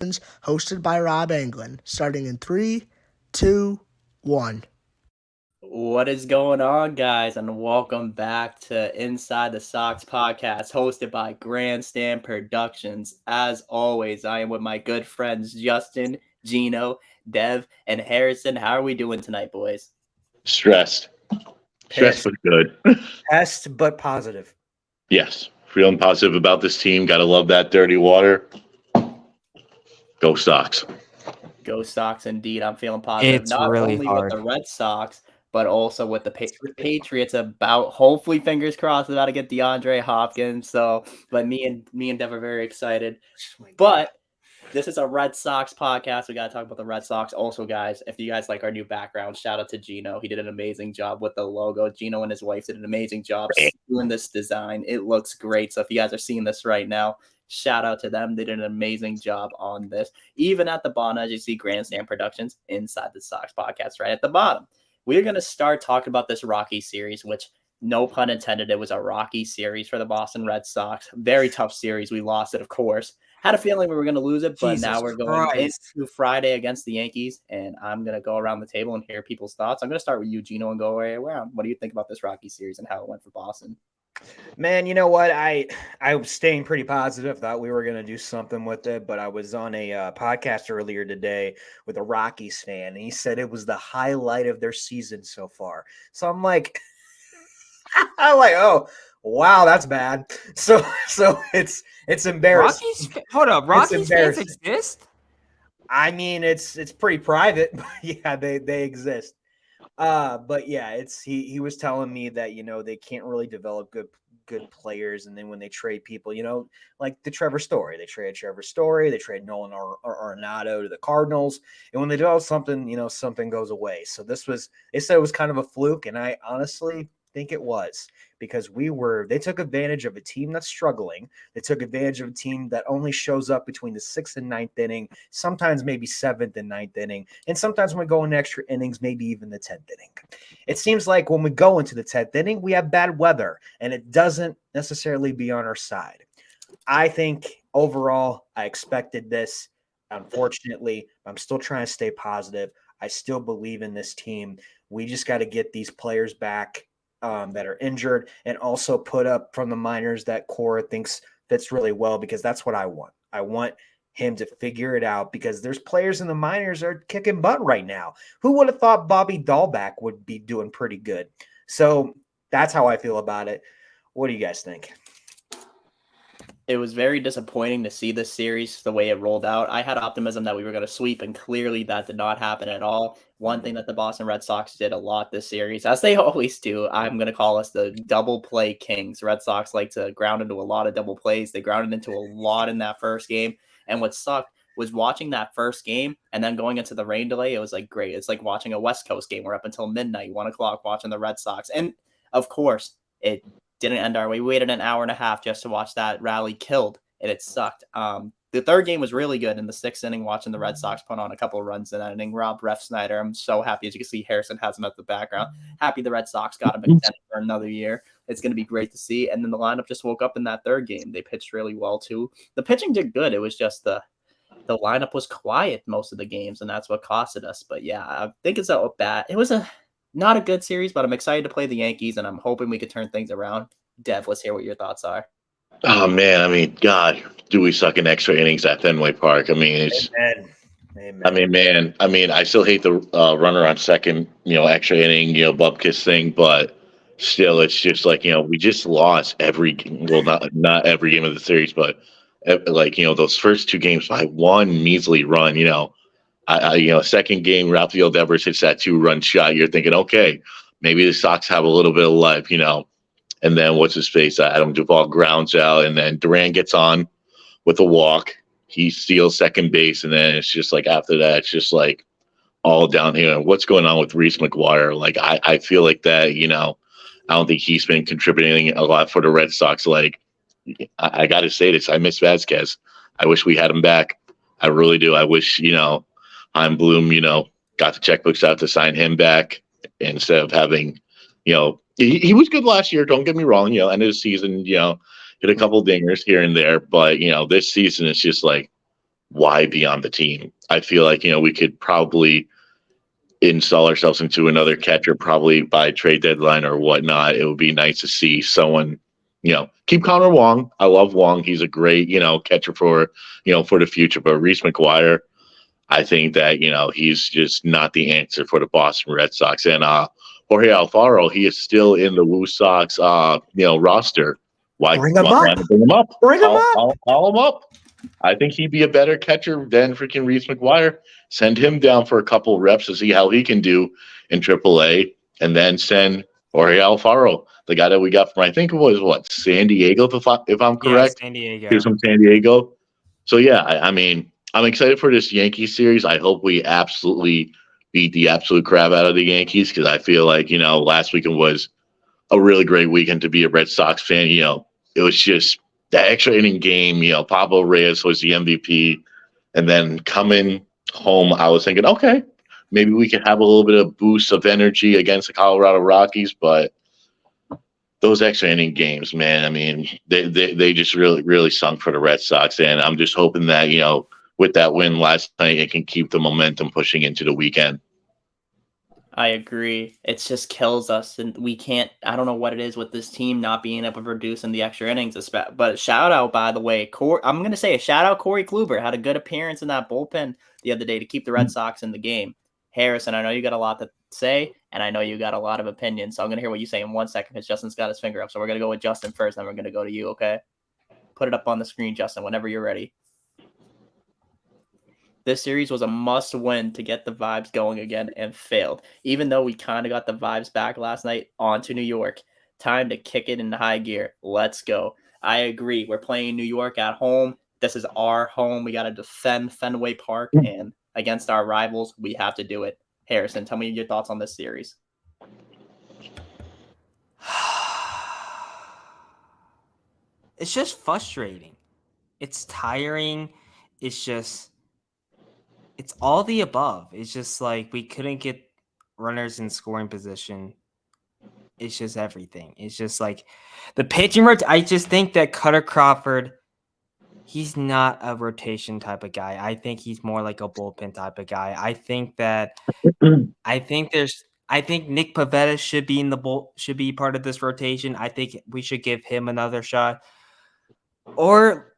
hosted by Rob Anglin, starting in 3, 2, 1. What is going on, guys? And welcome back to Inside the Sox podcast, hosted by Grandstand Productions. As always, I am with my good friends Justin, Gino, Dev, and Harrison. How are we doing tonight, boys? Stressed. Stressed, Pissed. but good. Pissed, but positive. Yes. Feeling positive about this team. Got to love that dirty water. Go Sox. Go Sox, indeed. I'm feeling positive. It's Not really only hard. with the Red Sox, but also with the Patriots. Hopefully, fingers crossed, about to get DeAndre Hopkins. But me and Dev are very excited. But this is a Red Sox podcast. We got to talk about the Red Sox. Also, guys, if you guys like our new background, shout out to Gino. He did an amazing job with the logo. Gino and his wife did an amazing job doing this design. It looks great. So if you guys are seeing this right now, shout out to them. They did an amazing job on this. Even at the bottom, as you see, Grandstand Productions, Inside the Sox podcast right at the bottom. We're going to start talking about this Rocky series, which, no pun intended, it was a rocky series for the Boston Red Sox. Very tough series. We lost it, of course. Had a feeling we were going to lose it, but now we're going into Friday against the Yankees, and I'm going to go around the table and hear people's thoughts. I'm going to start with you, Gino, and go right around. What do you think about this Rocky series and how it went for Boston? Man, you know what? I was staying pretty positive. Thought we were going to do something with it, but I was on a podcast earlier today with a Rockies fan, and he said it was the highlight of their season so far. So I'm like, oh, wow, that's bad. So it's embarrassing. Rockies fans exist? I mean, it's pretty private, but yeah, they exist. But yeah, he was telling me that, they can't really develop good players, and then when they trade people, like the Trevor Story, they trade Nolan Arenado to the Cardinals, and when they develop something, something goes away. So they said it was kind of a fluke, and I honestly think it was, because they took advantage of a team that's struggling. They took advantage of a team that only shows up between the 6th and 9th inning, sometimes maybe 7th and 9th inning, and sometimes when we go into extra innings, maybe even the 10th inning. It seems like when we go into the 10th inning, we have bad weather, and it doesn't necessarily be on our side. I think overall, I expected this. Unfortunately, I'm still trying to stay positive. I still believe in this team. We just got to get these players back that are injured, and also put up from the minors that Cora thinks fits really well, because that's what I want. I want him to figure it out, because there's players in the minors that are kicking butt right now. Who would have thought Bobby Dahlback would be doing pretty good? So that's how I feel about it. What do you guys think? It was very disappointing to see this series the way it rolled out. I had optimism that we were going to sweep, and clearly that did not happen at all. One thing that the Boston Red Sox did a lot this series, as they always do, I'm going to call us the double play kings. Red Sox like to ground into a lot of double plays. They grounded into a lot in that first game. And what sucked was watching that first game and then going into the rain delay. It was like great. It's like watching a West Coast game. We're up until midnight, 1 o'clock, watching the Red Sox. And of course, it didn't end our way. We waited an hour and a half just to watch that rally killed, and it sucked. The third game was really good in the 6th inning, watching the Red Sox put on a couple of runs in that inning. Rob Refsnyder, I'm so happy. As you can see, Harrison has him at the background. Happy the Red Sox got him extended for another year. It's going to be great to see. And then the lineup just woke up in that third game. They pitched really well, too. The pitching did good. It was just the lineup was quiet most of the games, and that's what costed us. But yeah, I think it's it was not a good series, but I'm excited to play the Yankees, and I'm hoping we could turn things around. Dev, let's hear what your thoughts are. Oh, man. I mean, God, do we suck in extra innings at Fenway Park? I mean, Amen. I mean, man. I mean, I still hate the runner on second, extra inning, Bubkiss thing, but still, it's just like, we just lost not every game of the series, but like, those first two games by one measly run. Second game, Rafael Devers hits that 2-run shot. You're thinking, okay, maybe the Sox have a little bit of life, And then what's his face? Adam Duvall grounds out, and then Duran gets on with a walk. He steals second base, and then it's just like after that, it's just like all down here. What's going on with Reese McGuire? Like I feel like that. I don't think he's been contributing a lot for the Red Sox. Like I got to say this, I miss Vasquez. I wish we had him back. I really do. I wish Heim Bloom got the checkbooks out to sign him back instead of having He was good last year. Don't get me wrong. End of the season, hit a couple dingers here and there. But this season, it's just like, why be on the team? I feel like, we could probably install ourselves into another catcher probably by trade deadline or whatnot. It would be nice to see someone, keep Connor Wong. I love Wong. He's a great, catcher for the future. But Reese McGuire, I think that, he's just not the answer for the Boston Red Sox. And Jorge Alfaro, he is still in the Woo Sox, roster. Why Bring him why up. not bring him up? Bring him up. Call him up. I think he'd be a better catcher than freaking Reese McGuire. Send him down for a couple reps to see how he can do in AAA, and then send Jorge Alfaro, the guy that we got from I think it was San Diego, if I'm correct. Yeah, San Diego. He's from San Diego. So yeah, I mean, I'm excited for this Yankees series. I hope we absolutely beat the absolute crap out of the Yankees because I feel like last weekend was a really great weekend to be a Red Sox fan. It was just the extra inning game. Pablo Reyes was the MVP. And then coming home, I was thinking, okay, maybe we could have a little bit of boost of energy against the Colorado Rockies. But those extra inning games, man, I mean, they just really, really sunk for the Red Sox. And I'm just hoping that, with that win last night, it can keep the momentum pushing into the weekend. I agree. It just kills us, and we can't. I don't know what it is with this team not being able to produce in the extra innings. But shout out, by the way, I'm gonna say a shout out. Corey Kluber had a good appearance in that bullpen the other day to keep the Red Sox in the game. Harrison, I know you got a lot to say, and I know you got a lot of opinions. So I'm gonna hear what you say in 1 second because Justin's got his finger up. So we're gonna go with Justin first, then we're gonna go to you. Okay, put it up on the screen, Justin, whenever you're ready. This series was a must win to get the vibes going again and failed. Even though we kind of got the vibes back last night onto New York. Time to kick it into high gear. Let's go. I agree. We're playing New York at home. This is our home. We got to defend Fenway Park, and against our rivals, we have to do it. Harrison, tell me your thoughts on this series. It's just frustrating. It's tiring. It's all the above. It's just like we couldn't get runners in scoring position. It's just everything. It's just like the pitching. I just think that Cutter Crawford, he's not a rotation type of guy. I think he's more like a bullpen type of guy. I think Nick Pivetta should be part of this rotation. I think we should give him another shot. Or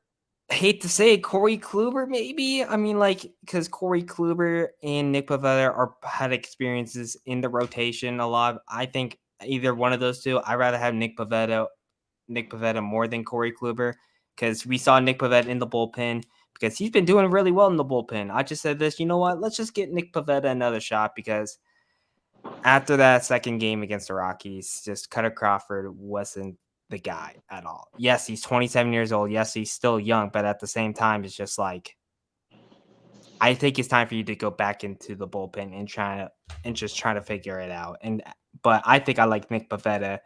hate to say it, Corey Kluber, maybe. I mean, because Corey Kluber and Nick Pivetta had experiences in the rotation a lot. I think either one of those two. I'd rather have Nick Pivetta more than Corey Kluber because we saw Nick Pivetta in the bullpen because he's been doing really well in the bullpen. I just said this, you know what? Let's just get Nick Pivetta another shot because after that second game against the Rockies, just Cutter Crawford wasn't the guy at all. Yes, he's 27 years old. Yes, he's still young, but at the same time, it's just like I think it's time for you to go back into the bullpen and try to figure it out. But I think I like Nick Pivetta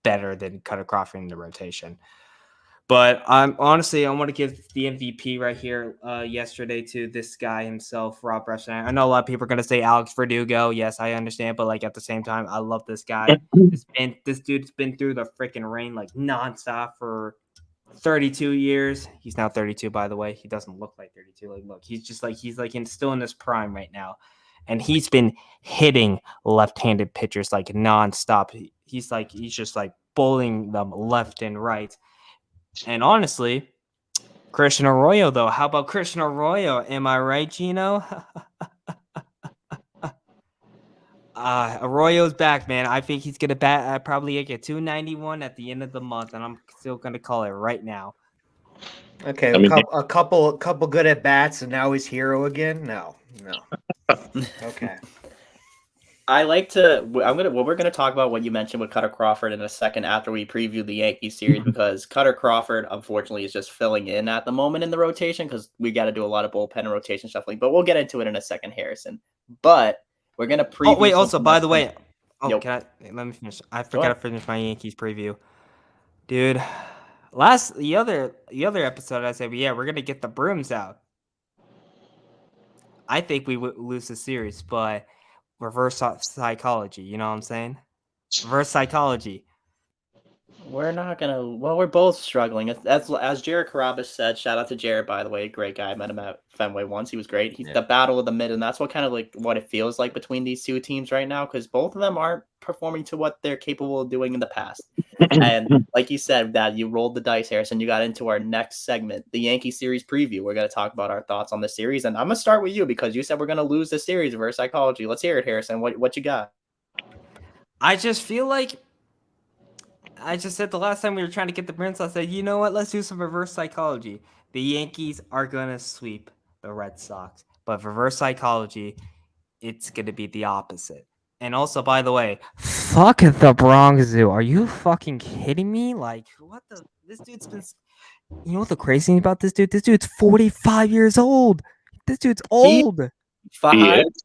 better than Cutter Crawford in the rotation. But I want to give the MVP right here yesterday to this guy himself, Rob Bresnahan. I know a lot of people are going to say Alex Verdugo. Yes, I understand. But at the same time, I love this guy. This dude's been through the freaking rain nonstop for 32 years. He's now 32, by the way. He doesn't look like 32. Look, he's still in his prime right now. And he's been hitting left-handed pitchers nonstop. He's just bullying them left and right. And honestly, Christian Arroyo, though. How about Christian Arroyo? Am I right, Gino? Arroyo's back, man. I think he's going to bat probably get 291 at the end of the month, and I'm still going to call it right now. Okay, a couple good at bats, and now he's hero again. No. Okay. We're gonna talk about what you mentioned with Cutter Crawford in a second after we preview the Yankees series because Cutter Crawford unfortunately is just filling in at the moment in the rotation because we got to do a lot of bullpen and rotation shuffling. But we'll get into it in a second, Harrison. But we're gonna preview. Oh wait, also by the way, let me finish. I forgot to finish my Yankees preview, dude. The other episode I said, we're gonna get the brooms out. I think we would lose the series, but reverse psychology. You know what I'm saying? Reverse psychology. We're not gonna. Well, we're both struggling. That's as Jared Carabas said. Shout out to Jared, by the way, great guy. I met him at Fenway once. He was great. He's Yeah. the battle of the mid, and that's what kind of like what it feels like between these two teams right now, because both of them aren't performing to what they're capable of doing in the past. And like you said, that you rolled the dice, Harrison. You got into our next segment, the Yankee series preview. We're gonna talk about our thoughts on the series, and I'm gonna start with you because you said we're gonna lose the series. Reverse psychology. Let's hear it, Harrison. What you got? I just feel like I just said the last time we were trying to get the Prince, I said, you know what? Let's do some reverse psychology. The Yankees are going to sweep the Red Sox. But reverse psychology, it's going to be the opposite. And also, by the way, fuck the Bronx Zoo. Are you fucking kidding me? Like, what the? This dude's been. You know what the crazy thing about this dude? This dude's 45 years old. This dude's old. He Five. is?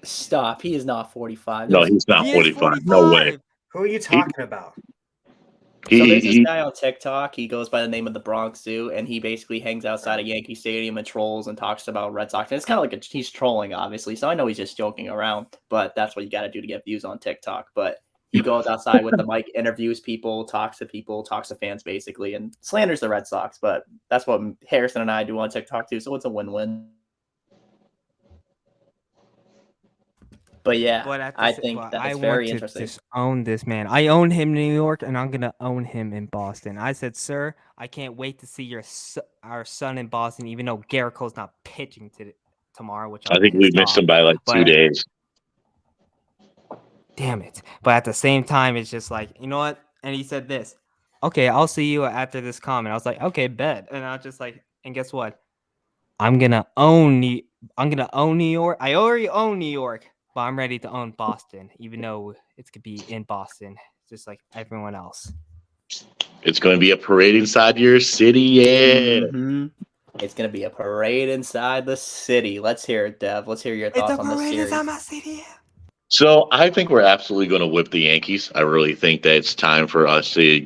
Stop. He is not 45. No, There's he's not He is 45. No way. 45. Who are you talking about? So He, there's this he guy on TikTok. He goes by the name of the Bronx Zoo, and he basically hangs outside of Yankee Stadium and trolls and talks about Red Sox. And it's kind of like he's trolling, obviously. So I know he's just joking around, but that's what you got to do to get views on TikTok. But he goes outside with the mic, interviews people, talks to fans, basically, and slanders the Red Sox. But that's what Harrison and I do on TikTok too. So it's a win-win. But yeah, But I think but that I it's want very to interesting. just own this man. I own him in New York, and I'm gonna own him in Boston. I said, sir, I can't wait to see our son in Boston. Even though Garrett Cole's not pitching tomorrow, which I I'm think we pissed missed off. him by like 2 But days. damn it! But at the same time, it's just like, you know what? And he said this. Okay, I'll see you after this comment. I was like, okay, bet. And I was just like, and guess what? I'm gonna own New York. I already own New York, but I'm ready to own Boston, even though it's gonna be in Boston, just like everyone else. It's going to be a parade inside your city. Yeah. Mm-hmm. It's gonna be a parade inside the city. Let's hear it, Dev. Let's hear your It's thoughts a on this parade series. inside my city. So I think we're absolutely going to whip the Yankees. I really think that it's time for us to,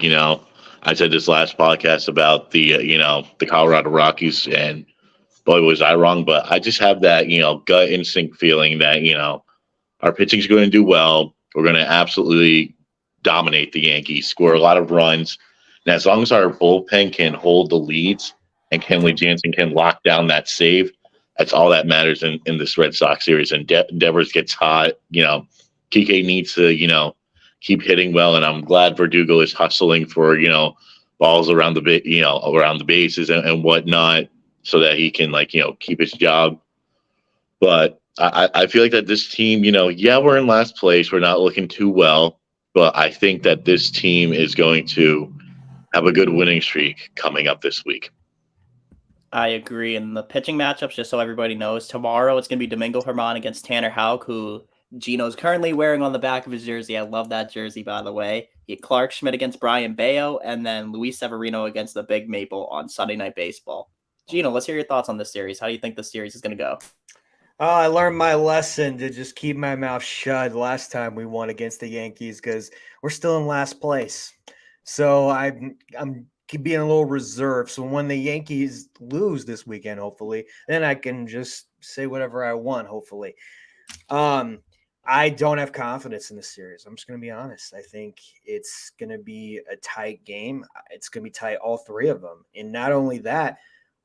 I said this last podcast about the Colorado Rockies, and boy, was I wrong. But I just have that, gut instinct feeling that, our pitching's going to do well. We're going to absolutely dominate the Yankees, score a lot of runs. And as long as our bullpen can hold the leads and Kenley Jansen can lock down that save, that's all that matters in this Red Sox series. And Devers gets hot. Kike needs to, keep hitting well. And I'm glad Verdugo is hustling for, balls around around the bases and whatnot so that he can, keep his job. But I feel like that this team, we're in last place. We're not looking too well. But I think that this team is going to have a good winning streak coming up this week. I agree. And the pitching matchups, just so everybody knows, tomorrow it's going to be Domingo Germán against Tanner Houck, who Gino's currently wearing on the back of his jersey. I love that jersey, by the way. Clark Schmidt against Brian Bayo, and then Luis Severino against the Big Maple on Sunday Night Baseball. Gino, let's hear your thoughts on this series. How do you think this series is going to go? I learned my lesson to just keep my mouth shut last time we won against the Yankees because we're still in last place. So I'm being a little reserved. So when the Yankees lose this weekend, hopefully, then I can just say whatever I want, hopefully. I don't have confidence in this series. I'm just going to be honest. I think it's going to be a tight game. It's going to be tight, all three of them. And not only that,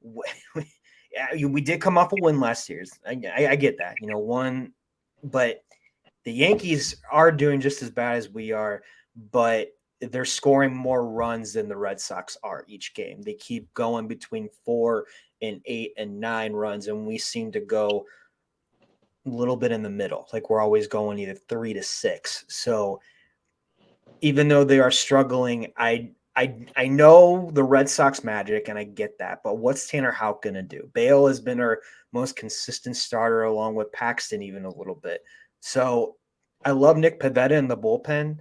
we did come off a win last year. I get that, but the Yankees are doing just as bad as we are, but they're scoring more runs than the Red Sox are each game. They keep going between 4 and 8 and 9 runs, and we seem to go a little bit in the middle. Like we're always going either 3 to 6. So even though they are struggling, I know the Red Sox magic, and I get that. But what's Tanner Houck going to do? Bale has been our most consistent starter, along with Paxton even a little bit. So I love Nick Pivetta in the bullpen.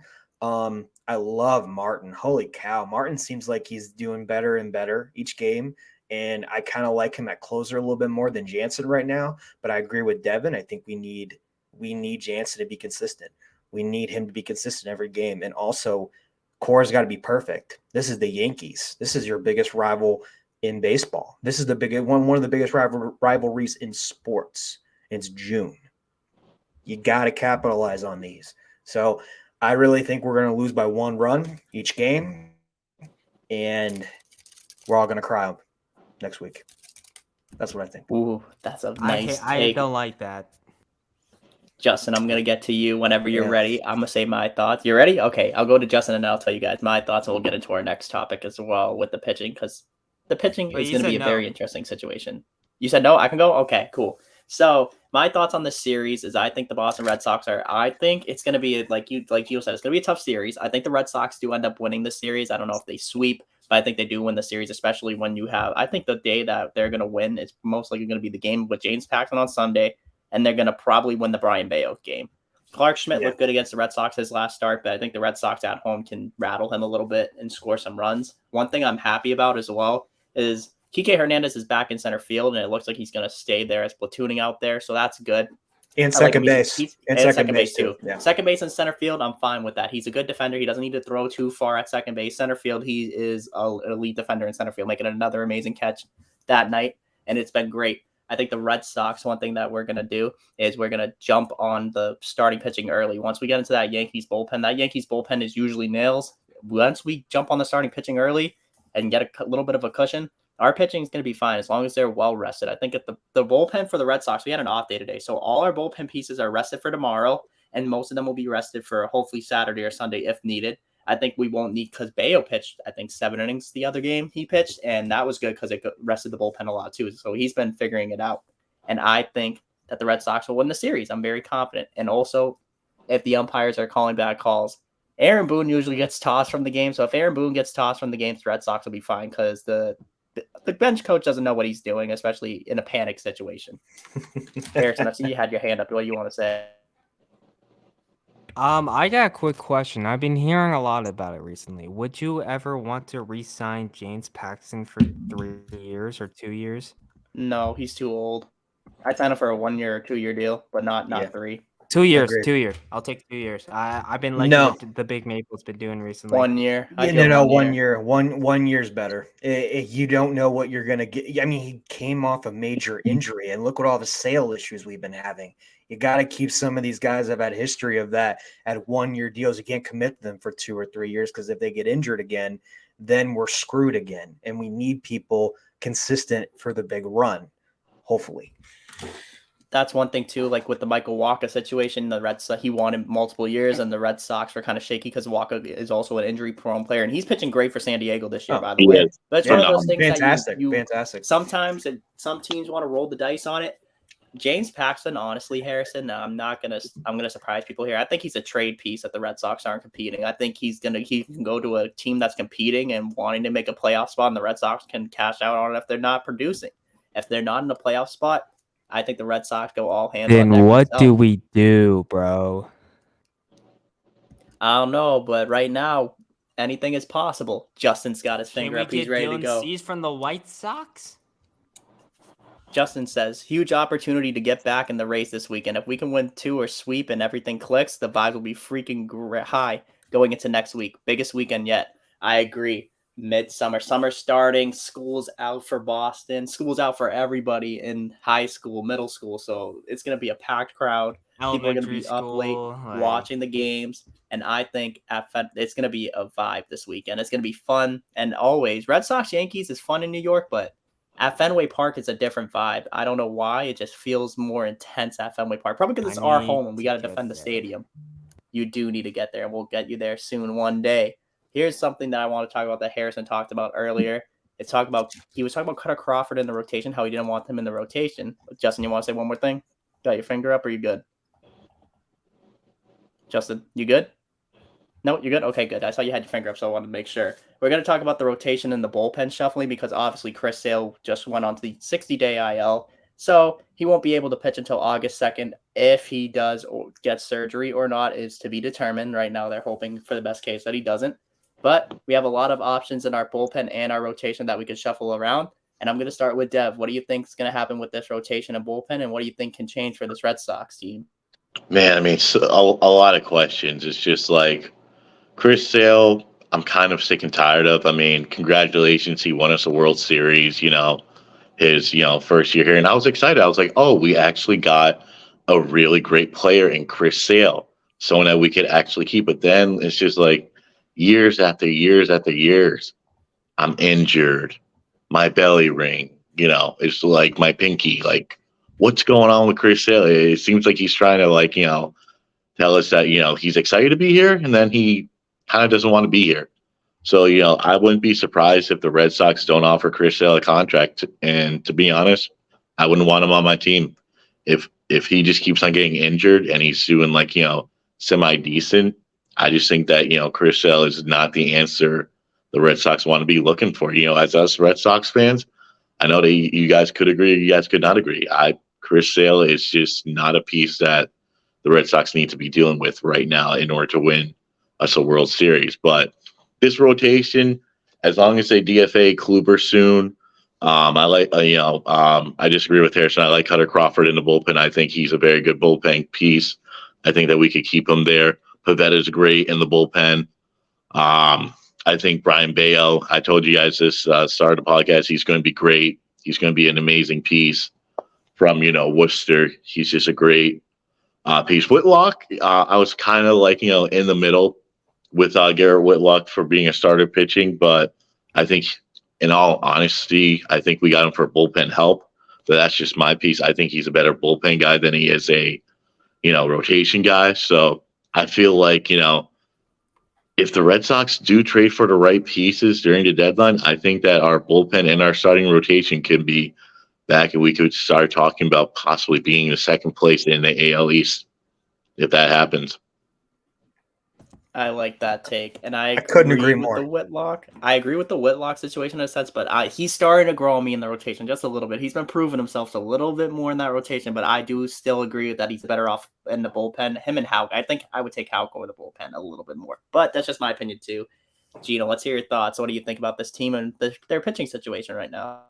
I love Martin. Holy cow. Martin seems like he's doing better and better each game. And I kind of like him at closer a little bit more than Jansen right now. But I agree with Devin. I think we need Jansen to be consistent. We need him to be consistent every game. And also, core's got to be perfect. This is the Yankees. This is your biggest rival in baseball. This is the one of the biggest rivalries in sports. It's June. You got to capitalize on these. So I really think we're going to lose by 1 run each game, and we're all going to cry next week. That's what I think. Ooh, that's a nice I take. don't like that. Justin, I'm going to get to you whenever you're Yeah. ready. I'm going to say my thoughts. You ready? Okay, I'll go to Justin and I'll tell you guys my thoughts, and we'll get into our next topic as well with the pitching, because the pitching But is you going to be said a very no. interesting situation. You said no? I can go? Okay, cool. So my thoughts on this series is I think the Boston Red Sox I think it's going to be, like you said, it's going to be a tough series. I think the Red Sox do end up winning this series. I don't know if they sweep, but I think they do win the series, especially when you have, I think the day that they're going to win is most likely going to be the game with James Paxton on Sunday, and they're going to probably win the Brian Bayo game. Clark Schmidt looked good against the Red Sox his last start, but I think the Red Sox at home can rattle him a little bit and score some runs. One thing I'm happy about as well is Kike Hernandez is back in center field, and it looks like he's going to stay there as platooning out there, so that's good. And second base. And second base too. Yeah. Second base and center field, I'm fine with that. He's a good defender. He doesn't need to throw too far at second base. Center field, he is an elite defender in center field, making another amazing catch that night, and it's been great. I think the Red Sox, one thing that we're going to do is we're going to jump on the starting pitching early. Once we get into that Yankees bullpen is usually nails. Once we jump on the starting pitching early and get a little bit of a cushion, our pitching is going to be fine as long as they're well rested. I think at the bullpen for the Red Sox, we had an off day today. So all our bullpen pieces are rested for tomorrow, and most of them will be rested for hopefully Saturday or Sunday if needed. I think we won't need, because Bayo pitched, I think, 7 innings the other game he pitched, and that was good because it rested the bullpen a lot too. So he's been figuring it out. And I think that the Red Sox will win the series. I'm very confident. And also, if the umpires are calling bad calls, Aaron Boone usually gets tossed from the game. So if Aaron Boone gets tossed from the game, the Red Sox will be fine, because the bench coach doesn't know what he's doing, especially in a panic situation. Harrison, I see you had your hand up. What do you want to say? I got a quick question. I've been hearing a lot about it recently. Would you ever want to re-sign James Paxton for 3 years or 2 years? No, he's too old. I'd sign him for a 1 year or 2 year deal, but not 3. 2 years. Agreed. 2 years. I'll take 2 years. I've been liking No. what the Big Maple's been doing recently. 1 year. No, 1 year. One year's better. You don't know what you're going to get. I mean, he came off a major injury, and look at all the sale issues we've been having. You got to keep some of these guys that have had history of that at 1 year deals. You can't commit them for 2 or 3 years, because if they get injured again, then we're screwed again. And we need people consistent for the big run, hopefully. That's one thing too, like with the Michael Wacha situation, the Red Sox, he wanted multiple years, and the Red Sox were kind of shaky because Wacha is also an injury-prone player, and he's pitching great for San Diego this year, by the way. But it's one of those things fantastic, that fantastic. Sometimes some teams want to roll the dice on it. James Paxton, honestly, Harrison, I'm gonna surprise people here. I think he's a trade piece that the Red Sox aren't competing. I think he can go to a team that's competing and wanting to make a playoff spot, and the Red Sox can cash out on it if they're not producing. If they're not in a playoff spot, I think the Red Sox go all hands on deck. Then what do we do, bro? I don't know, but right now, anything is possible. Justin's got his finger up. He's ready to go. He's from the White Sox? Justin says, huge opportunity to get back in the race this weekend. If we can win 2 or sweep and everything clicks, the vibes will be freaking high going into next week. Biggest weekend yet. I agree. Midsummer, summer starting, school's out for Boston, school's out for everybody in high school, middle school. So it's going to be a packed crowd. People are going to be up late watching the games. And I think it's going to be a vibe this weekend. It's going to be fun. And always, Red Sox Yankees is fun in New York, but at Fenway Park, it's a different vibe. I don't know why. It just feels more intense at Fenway Park. Probably because it's our home and we got to defend the stadium. You do need to get there, and we'll get you there soon one day. Here's something that I want to talk about that Harrison talked about earlier. He was talking about Cutter Crawford in the rotation, how he didn't want him in the rotation. Justin, you want to say one more thing? Got your finger up, or you good? Justin, you good? No, you're good? Okay, good. I saw you had your finger up, so I wanted to make sure. We're going to talk about the rotation and the bullpen shuffling, because obviously Chris Sale just went on to the 60-day IL. So he won't be able to pitch until August 2nd. If he does get surgery or not is to be determined. Right now they're hoping for the best case that he doesn't. But we have a lot of options in our bullpen and our rotation that we could shuffle around. And I'm going to start with Dev. What do you think is going to happen with this rotation and bullpen, and what do you think can change for this Red Sox team? Man, I mean, a lot of questions. It's just like Chris Sale, I'm kind of sick and tired of. I mean, congratulations. He won us a World Series, his, first year here. And I was excited. I was like, oh, we actually got a really great player in Chris Sale. someone that we could actually keep. But then it's just like years after years after years, I'm injured, my belly ring, it's like my pinky. Like, what's going on with Chris Sale? It seems like he's trying to tell us that he's excited to be here, and then he kind of doesn't want to be here. So I wouldn't be surprised if the Red Sox don't offer Chris Sale a contract. And to be honest, I wouldn't want him on my team. If he just keeps on getting injured and he's doing semi decent, I just think that Chris Sale is not the answer the Red Sox want to be looking for. As us Red Sox fans, I know that you guys could agree, you guys could not agree. Chris Sale is just not a piece that the Red Sox need to be dealing with right now in order to win us a World Series. But this rotation, as long as they DFA Kluber soon, I like, I disagree with Harrison. I like Cutter Crawford in the bullpen. I think he's a very good bullpen piece. I think that we could keep him there. Pavetta's great in the bullpen. I think Brian Bayo, I told you guys this start of the podcast, he's going to be great. He's going to be an amazing piece from, Worcester. He's just a great piece. Whitlock, I was kind of in the middle with Garrett Whitlock for being a starter pitching, but I think, in all honesty, I think we got him for bullpen help. But that's just my piece. I think he's a better bullpen guy than he is a, rotation guy. So I feel like, if the Red Sox do trade for the right pieces during the deadline, I think that our bullpen and our starting rotation can be back, and we could start talking about possibly being the second place in the AL East if that happens. I like that take, and I couldn't agree with more. the Whitlock. I agree with the Whitlock situation in a sense, but he's starting to grow on me in the rotation just a little bit. He's been proving himself a little bit more in that rotation, but I do still agree that he's better off in the bullpen. Him and Houck. I think I would take Houck over the bullpen a little bit more, but that's just my opinion too. Gino, let's hear your thoughts. What do you think about this team and their pitching situation right now?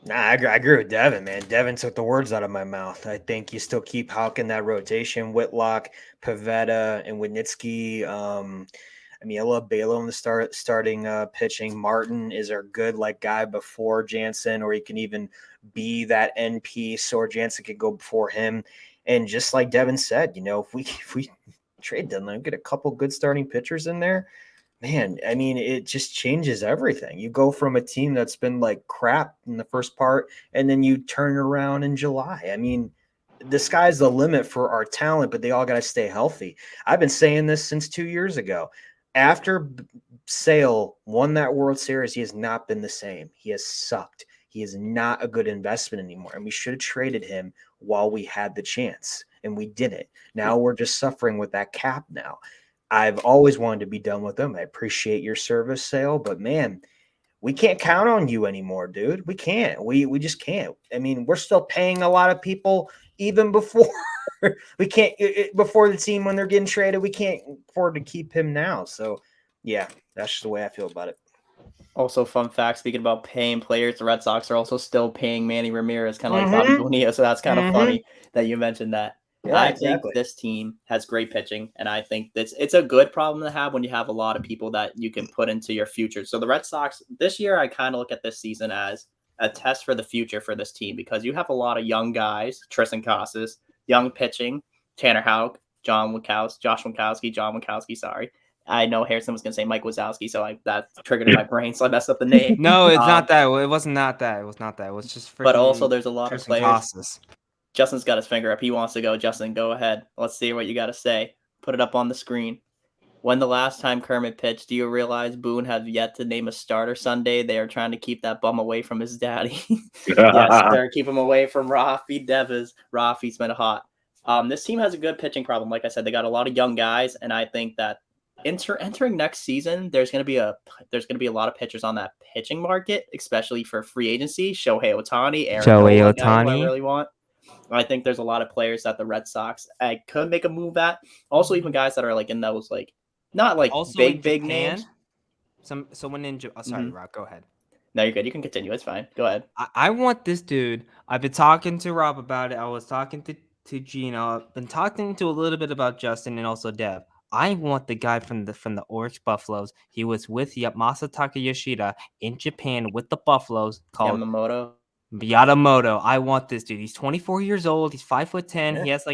Nah, I agree with Devin, man. Devin took the words out of my mouth. I think you still keep Houck in that rotation. Whitlock, Pivetta, and Winitsky. I love Balo in the starting pitching. Martin is our good guy before Jansen, or he can even be that end piece, or Jansen could go before him. And just like Devin said, if we trade them, get a couple good starting pitchers in there. Man, it just changes everything. You go from a team that's been like crap in the first part, and then you turn around in July. The sky's the limit for our talent, but they all got to stay healthy. I've been saying this since 2 years ago. After Sale won that World Series, he has not been the same. He has sucked. He is not a good investment anymore, and we should have traded him while we had the chance, and we didn't. Now we're just suffering with that cap now. I've always wanted to be done with them. I appreciate your service, Sale, but man, we can't count on you anymore, dude. We can't. We just can't. We're still paying a lot of people even before we can't before the team when they're getting traded. We can't afford to keep him now. So, yeah, that's just the way I feel about it. Also, fun fact, speaking about paying players, the Red Sox are also still paying Manny Ramirez, kind of like Bobby Bonilla. So that's kind of funny that you mentioned that. Yeah, I exactly. think this team has great pitching, and I think it's a good problem to have when you have a lot of people that you can put into your future. So the Red Sox this year, I kind of look at this season as a test for the future for this team because you have a lot of young guys, Tristan Casas, young pitching, Tanner Houck, John Winkowski, sorry. I know Harrison was going to say Mike Wazowski, so that triggered in my brain, so I messed up the name. No, it's not that. It wasn't not that. It was not that. It was just freaking. But also, there's a lot of Tristan players. Casas. Justin's got his finger up. He wants to go. Justin, go ahead. Let's see what you got to say. Put it up on the screen. When the last time Kermit pitched, do you realize Boone had yet to name a starter Sunday? They are trying to keep that bum away from his daddy. Yes, they're keeping him away from Rafi Devers. Rafi's been hot. This team has a good pitching problem. Like I said, they got a lot of young guys, and I think that entering next season, there's going to be a lot of pitchers on that pitching market, especially for free agency. Shohei Ohtani, Aaron Nola, guy who I really want. I think there's a lot of players that the Red Sox could make a move at. Also, even guys that are in those not also big names. Someone in Japan. Sorry, Rob, go ahead. No, you're good. You can continue. It's fine. Go ahead. I want this dude. I've been talking to Rob about it. I was talking to Gino. I've been talking to a little bit about Justin and also Dev. I want the guy from the Oryx Buffaloes. He was with Masataka Yoshida in Japan with the Buffaloes called Yamamoto. Yamamoto. I want this dude. He's 24 years old. He's 5'10". Yeah. He has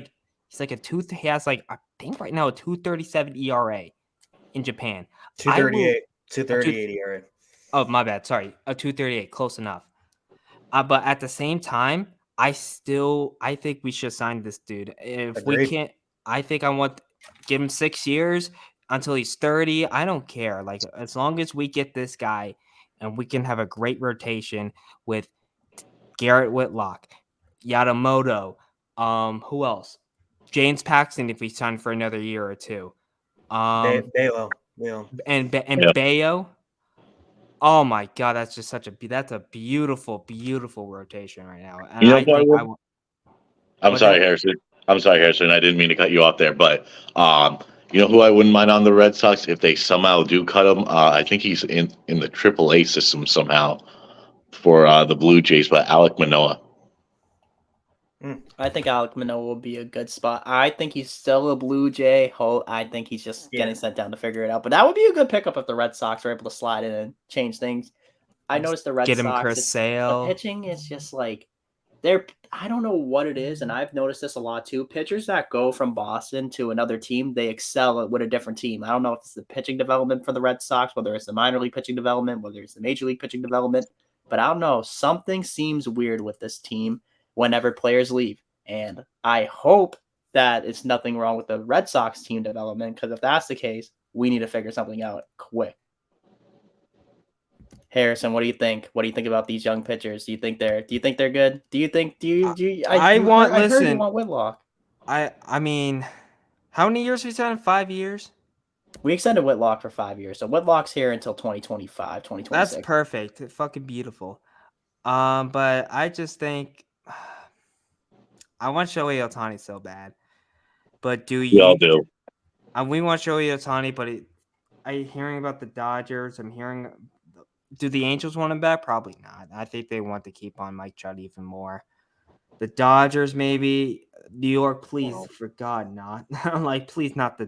He has like I think right now a 2.37 ERA in Japan. 238, A two, 238 ERA. oh my bad, sorry, a 2.38, close enough. But at the same time, I think we should sign this dude. If we Agreed. can't, I think give him 6 years until he's 30. I don't care. Like as long as we get this guy and we can have a great rotation with Garrett Whitlock, Yamamoto, who else? James Paxton if we sign for another year or two. Balo. And Bayo. Oh my god, that's just that's a beautiful, beautiful rotation right now. And You know I who I think would? I'm what's sorry, that? Harrison. I'm sorry, Harrison. I didn't mean to cut you off there, but you know who I wouldn't mind on the Red Sox if they somehow do cut him. I think he's in the AAA system somehow for the Blue Jays, but Alek Manoah. I think Alek Manoah will be a good spot. I think he's still a Blue Jay. I think he's just getting sent down to figure it out. But that would be a good pickup if the Red Sox are able to slide in and change things. I noticed the Red Get him Sox. Chris The Sale. pitching is just like I don't know what it is, and I've noticed this a lot too. Pitchers that go from Boston to another team, they excel with a different team. I don't know if it's the pitching development for the Red Sox, whether it's the minor league pitching development, whether it's the major league pitching development, but I don't know. Something seems weird with this team whenever players leave. And I hope that it's nothing wrong with the Red Sox team development, because if that's the case, we need to figure something out quick. Harrison, what do you think? What do you think about these young pitchers? Do you think they're good? I heard you want Whitlock. I mean, how many years we signed? 5 years? We extended Whitlock for 5 years. So Whitlock's here until 2025, 2026. That's perfect. Fucking beautiful. But I just think I want Shohei Ohtani so bad. But do We all you? do. We want Shohei Ohtani, but I'm hearing about the Dodgers. I'm hearing. Do the Angels want him back? Probably not. I think they want to keep on Mike Trout even more. The Dodgers, maybe. New York, please, for God, not. Like, please not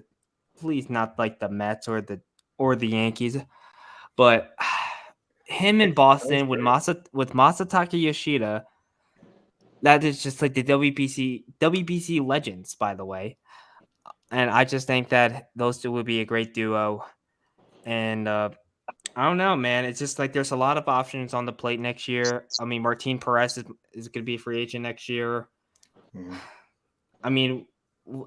like the Mets or the Yankees. But him in Boston with Masataka Yoshida, that is just like the WBC legends, by the way. And I just think that those two would be a great duo. And I don't know, man. It's just like there's a lot of options on the plate next year. I mean, Martin Perez is going to be a free agent next year. Mm-hmm. I mean,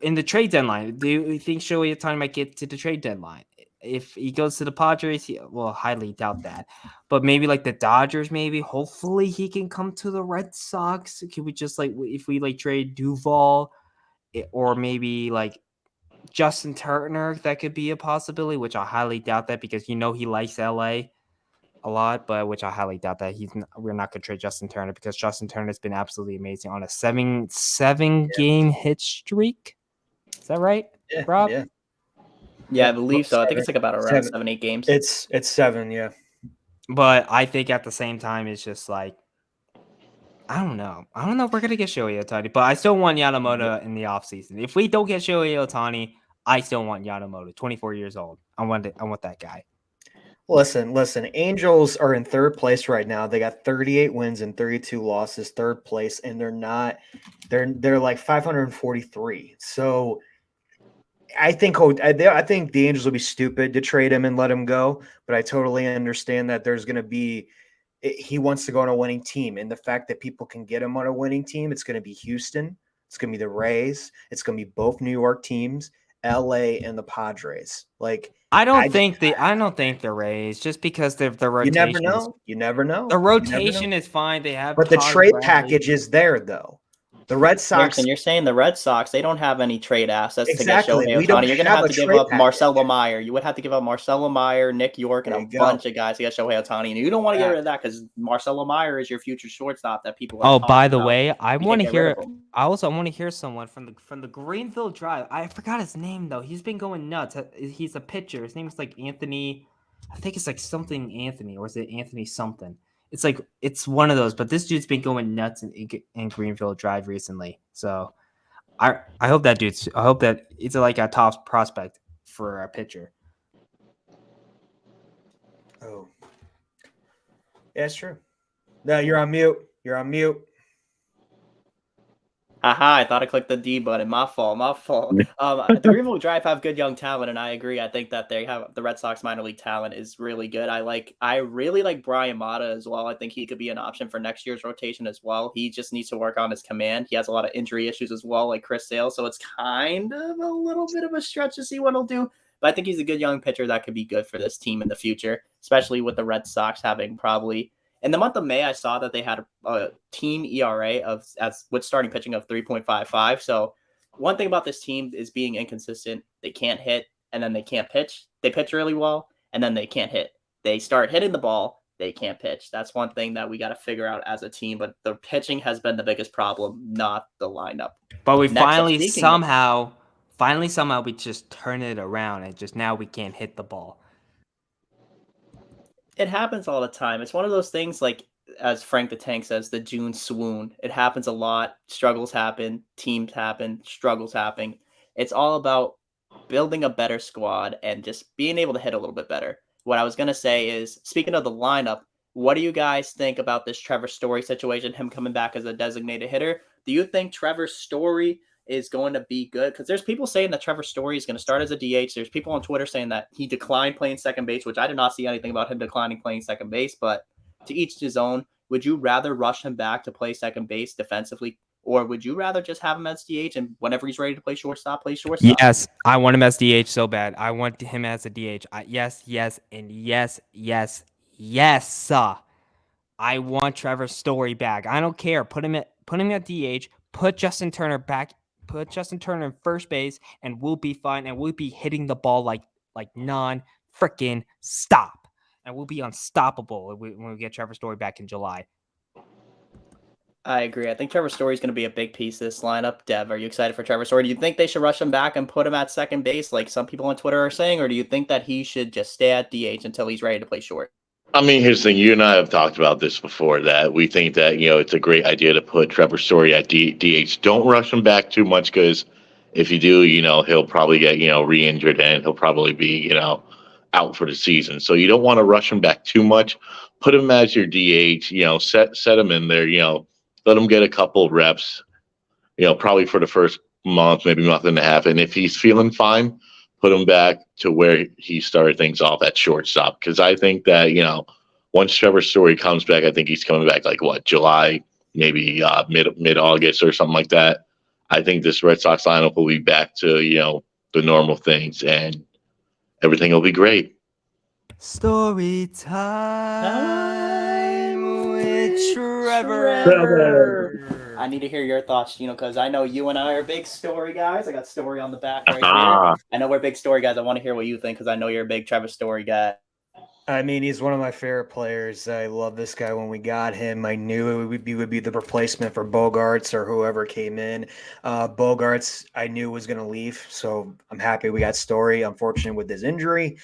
in the trade deadline, do you think Shohei Ohtani might get to the trade deadline? If he goes to the Padres, highly doubt that. But maybe like the Dodgers, maybe. Hopefully he can come to the Red Sox. Can we just if we trade Duvall or maybe like Justin Turner, that could be a possibility, which I highly doubt that because he likes LA a lot, but which I highly doubt that we're not going to trade Justin Turner because Justin Turner has been absolutely amazing on a seven game hit streak. Is that right, Rob? Yeah, I believe so. I think it's like about around 7-8 games. It's 7, yeah. But I think at the same time, it's just like I don't know. If we're gonna get Shohei Ohtani, but I still want Yamamoto in the offseason. If we don't get Shohei Ohtani, I still want Yamamoto, 24 years old. I want that guy. Listen. Angels are in third place right now. They got 38 wins and 32 losses, third place, and they're like 543. So I think the Angels will be stupid to trade him and let him go. But I totally understand that there's going to be he wants to go on a winning team, and the fact that people can get him on a winning team, it's going to be Houston, it's going to be the Rays, it's going to be both New York teams, LA, and the Padres. Like. I don't think the Rays, just because the rotation. You never know. The rotation is fine. They have, but the trade package is there though. The Red Sox. Harrison, you're saying the Red Sox, they don't have any trade assets exactly. to get Shohei Ohtani. You're going to have to give up Marcelo Meyer. You would have to give up Marcelo Meyer, Nick York, and a bunch of guys to get Shohei Ohtani. And you don't want to get rid of that because Marcelo Meyer is your future shortstop that people are. Oh, by the way, I want to hear. I also want to hear someone from the Greenville Drive. I forgot his name though. He's been going nuts. He's a pitcher. His name is like Anthony. I think it's like something Anthony, or is it Anthony something? It's one of those, but this dude's been going nuts in Greenville Drive recently. So I hope that it's like a top prospect for a pitcher. Oh, yeah, it's true. No, you're on mute. Aha, I thought I clicked the D button. My fault. My fault. The Greenville Drive have good young talent, and I agree. I think that they have the Red Sox minor league talent is really good. I really like Brian Mata as well. I think he could be an option for next year's rotation as well. He just needs to work on his command. He has a lot of injury issues as well, like Chris Sale. So it's kind of a little bit of a stretch to see what he'll do. But I think he's a good young pitcher that could be good for this team in the future, especially with the Red Sox having probably in the month of May, I saw that they had a team ERA with starting pitching of 3.55. So one thing about this team is being inconsistent. They can't hit, and then they can't pitch. They pitch really well, and then they can't hit. They start hitting the ball, they can't pitch. That's one thing that we got to figure out as a team. But the pitching has been the biggest problem, not the lineup. But we Next up, finally somehow we just turn it around and just now we can't hit the ball. It happens all the time. It's one of those things like as Frank the Tank says, the June swoon. It happens a lot. Struggles happen, teams happen, struggles happen. It's all about building a better squad and just being able to hit a little bit better. What I was going to say is, speaking of the lineup, what do you guys think about this Trevor Story situation, him coming back as a designated hitter? Do you think Trevor Story is going to be good? Because there's people saying that Trevor Story is going to start as a DH. There's people on Twitter saying that he declined playing second base, which I did not see anything about him declining playing second base, but to each his own. Would you rather rush him back to play second base defensively, or would you rather just have him as DH and whenever he's ready to play shortstop, play shortstop? Yes, I want him as DH so bad. I want him as a DH. Yes, and yes. I want Trevor Story back. I don't care. Put him at DH. Put Justin Turner back. Put Justin Turner in first base, and we'll be fine. And we'll be hitting the ball like non-freaking stop. And we'll be unstoppable when we get Trevor Story back in July. I agree. I think Trevor Story is going to be a big piece of this lineup. Dev, are you excited for Trevor Story? Do you think they should rush him back and put him at second base like some people on Twitter are saying, or do you think that he should just stay at DH until he's ready to play short? I mean, here's the thing. You and I have talked about this before, that we think that, it's a great idea to put Trevor Story at DH. Don't rush him back too much, because if you do, he'll probably get, re-injured, and he'll probably be, out for the season. So you don't want to rush him back too much. Put him as your DH, set him in there, let him get a couple of reps, probably for the first month, maybe month and a half. And if he's feeling fine, put him back to where he started things off at shortstop. Because I think that, once Trevor Story comes back, I think he's coming back like July, maybe mid-August or something like that. I think this Red Sox lineup will be back to, the normal things, and everything will be great. Story time with Trevor. I need to hear your thoughts, because I know you and I are big Story guys. I got Story on the back right Ah. there. I know we're big Story guys. I want to hear what you think, because I know you're a big Trevor Story guy. I mean, he's one of my favorite players. I love this guy. When we got him, I knew it would be the replacement for Bogarts or whoever came in. Bogarts, I knew was going to leave, so I'm happy we got Story. Unfortunate with his injury.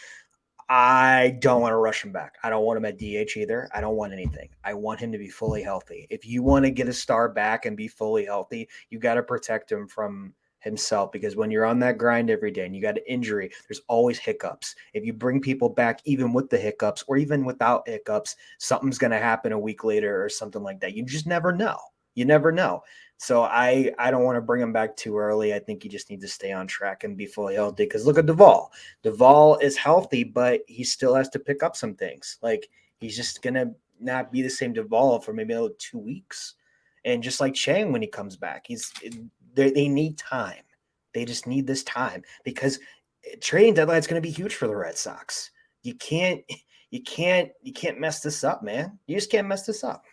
I don't want to rush him back. I don't want him at DH either. I don't want anything. I want him to be fully healthy. If you want to get a star back and be fully healthy, you got to protect him from himself, because when you're on that grind every day and you got an injury, there's always hiccups. If you bring people back, even with the hiccups or even without hiccups, something's going to happen a week later or something like that. You just never know. You never know. So I don't want to bring him back too early. I think you just need to stay on track and be fully healthy, because look at Duvall. Duvall is healthy, but he still has to pick up some things. Like, he's just going to not be the same Duvall for maybe 2 weeks. And just like Chang, when he comes back, they need time. They just need this time, because trading deadline is going to be huge for the Red Sox. You can't mess this up, man. You just can't mess this up.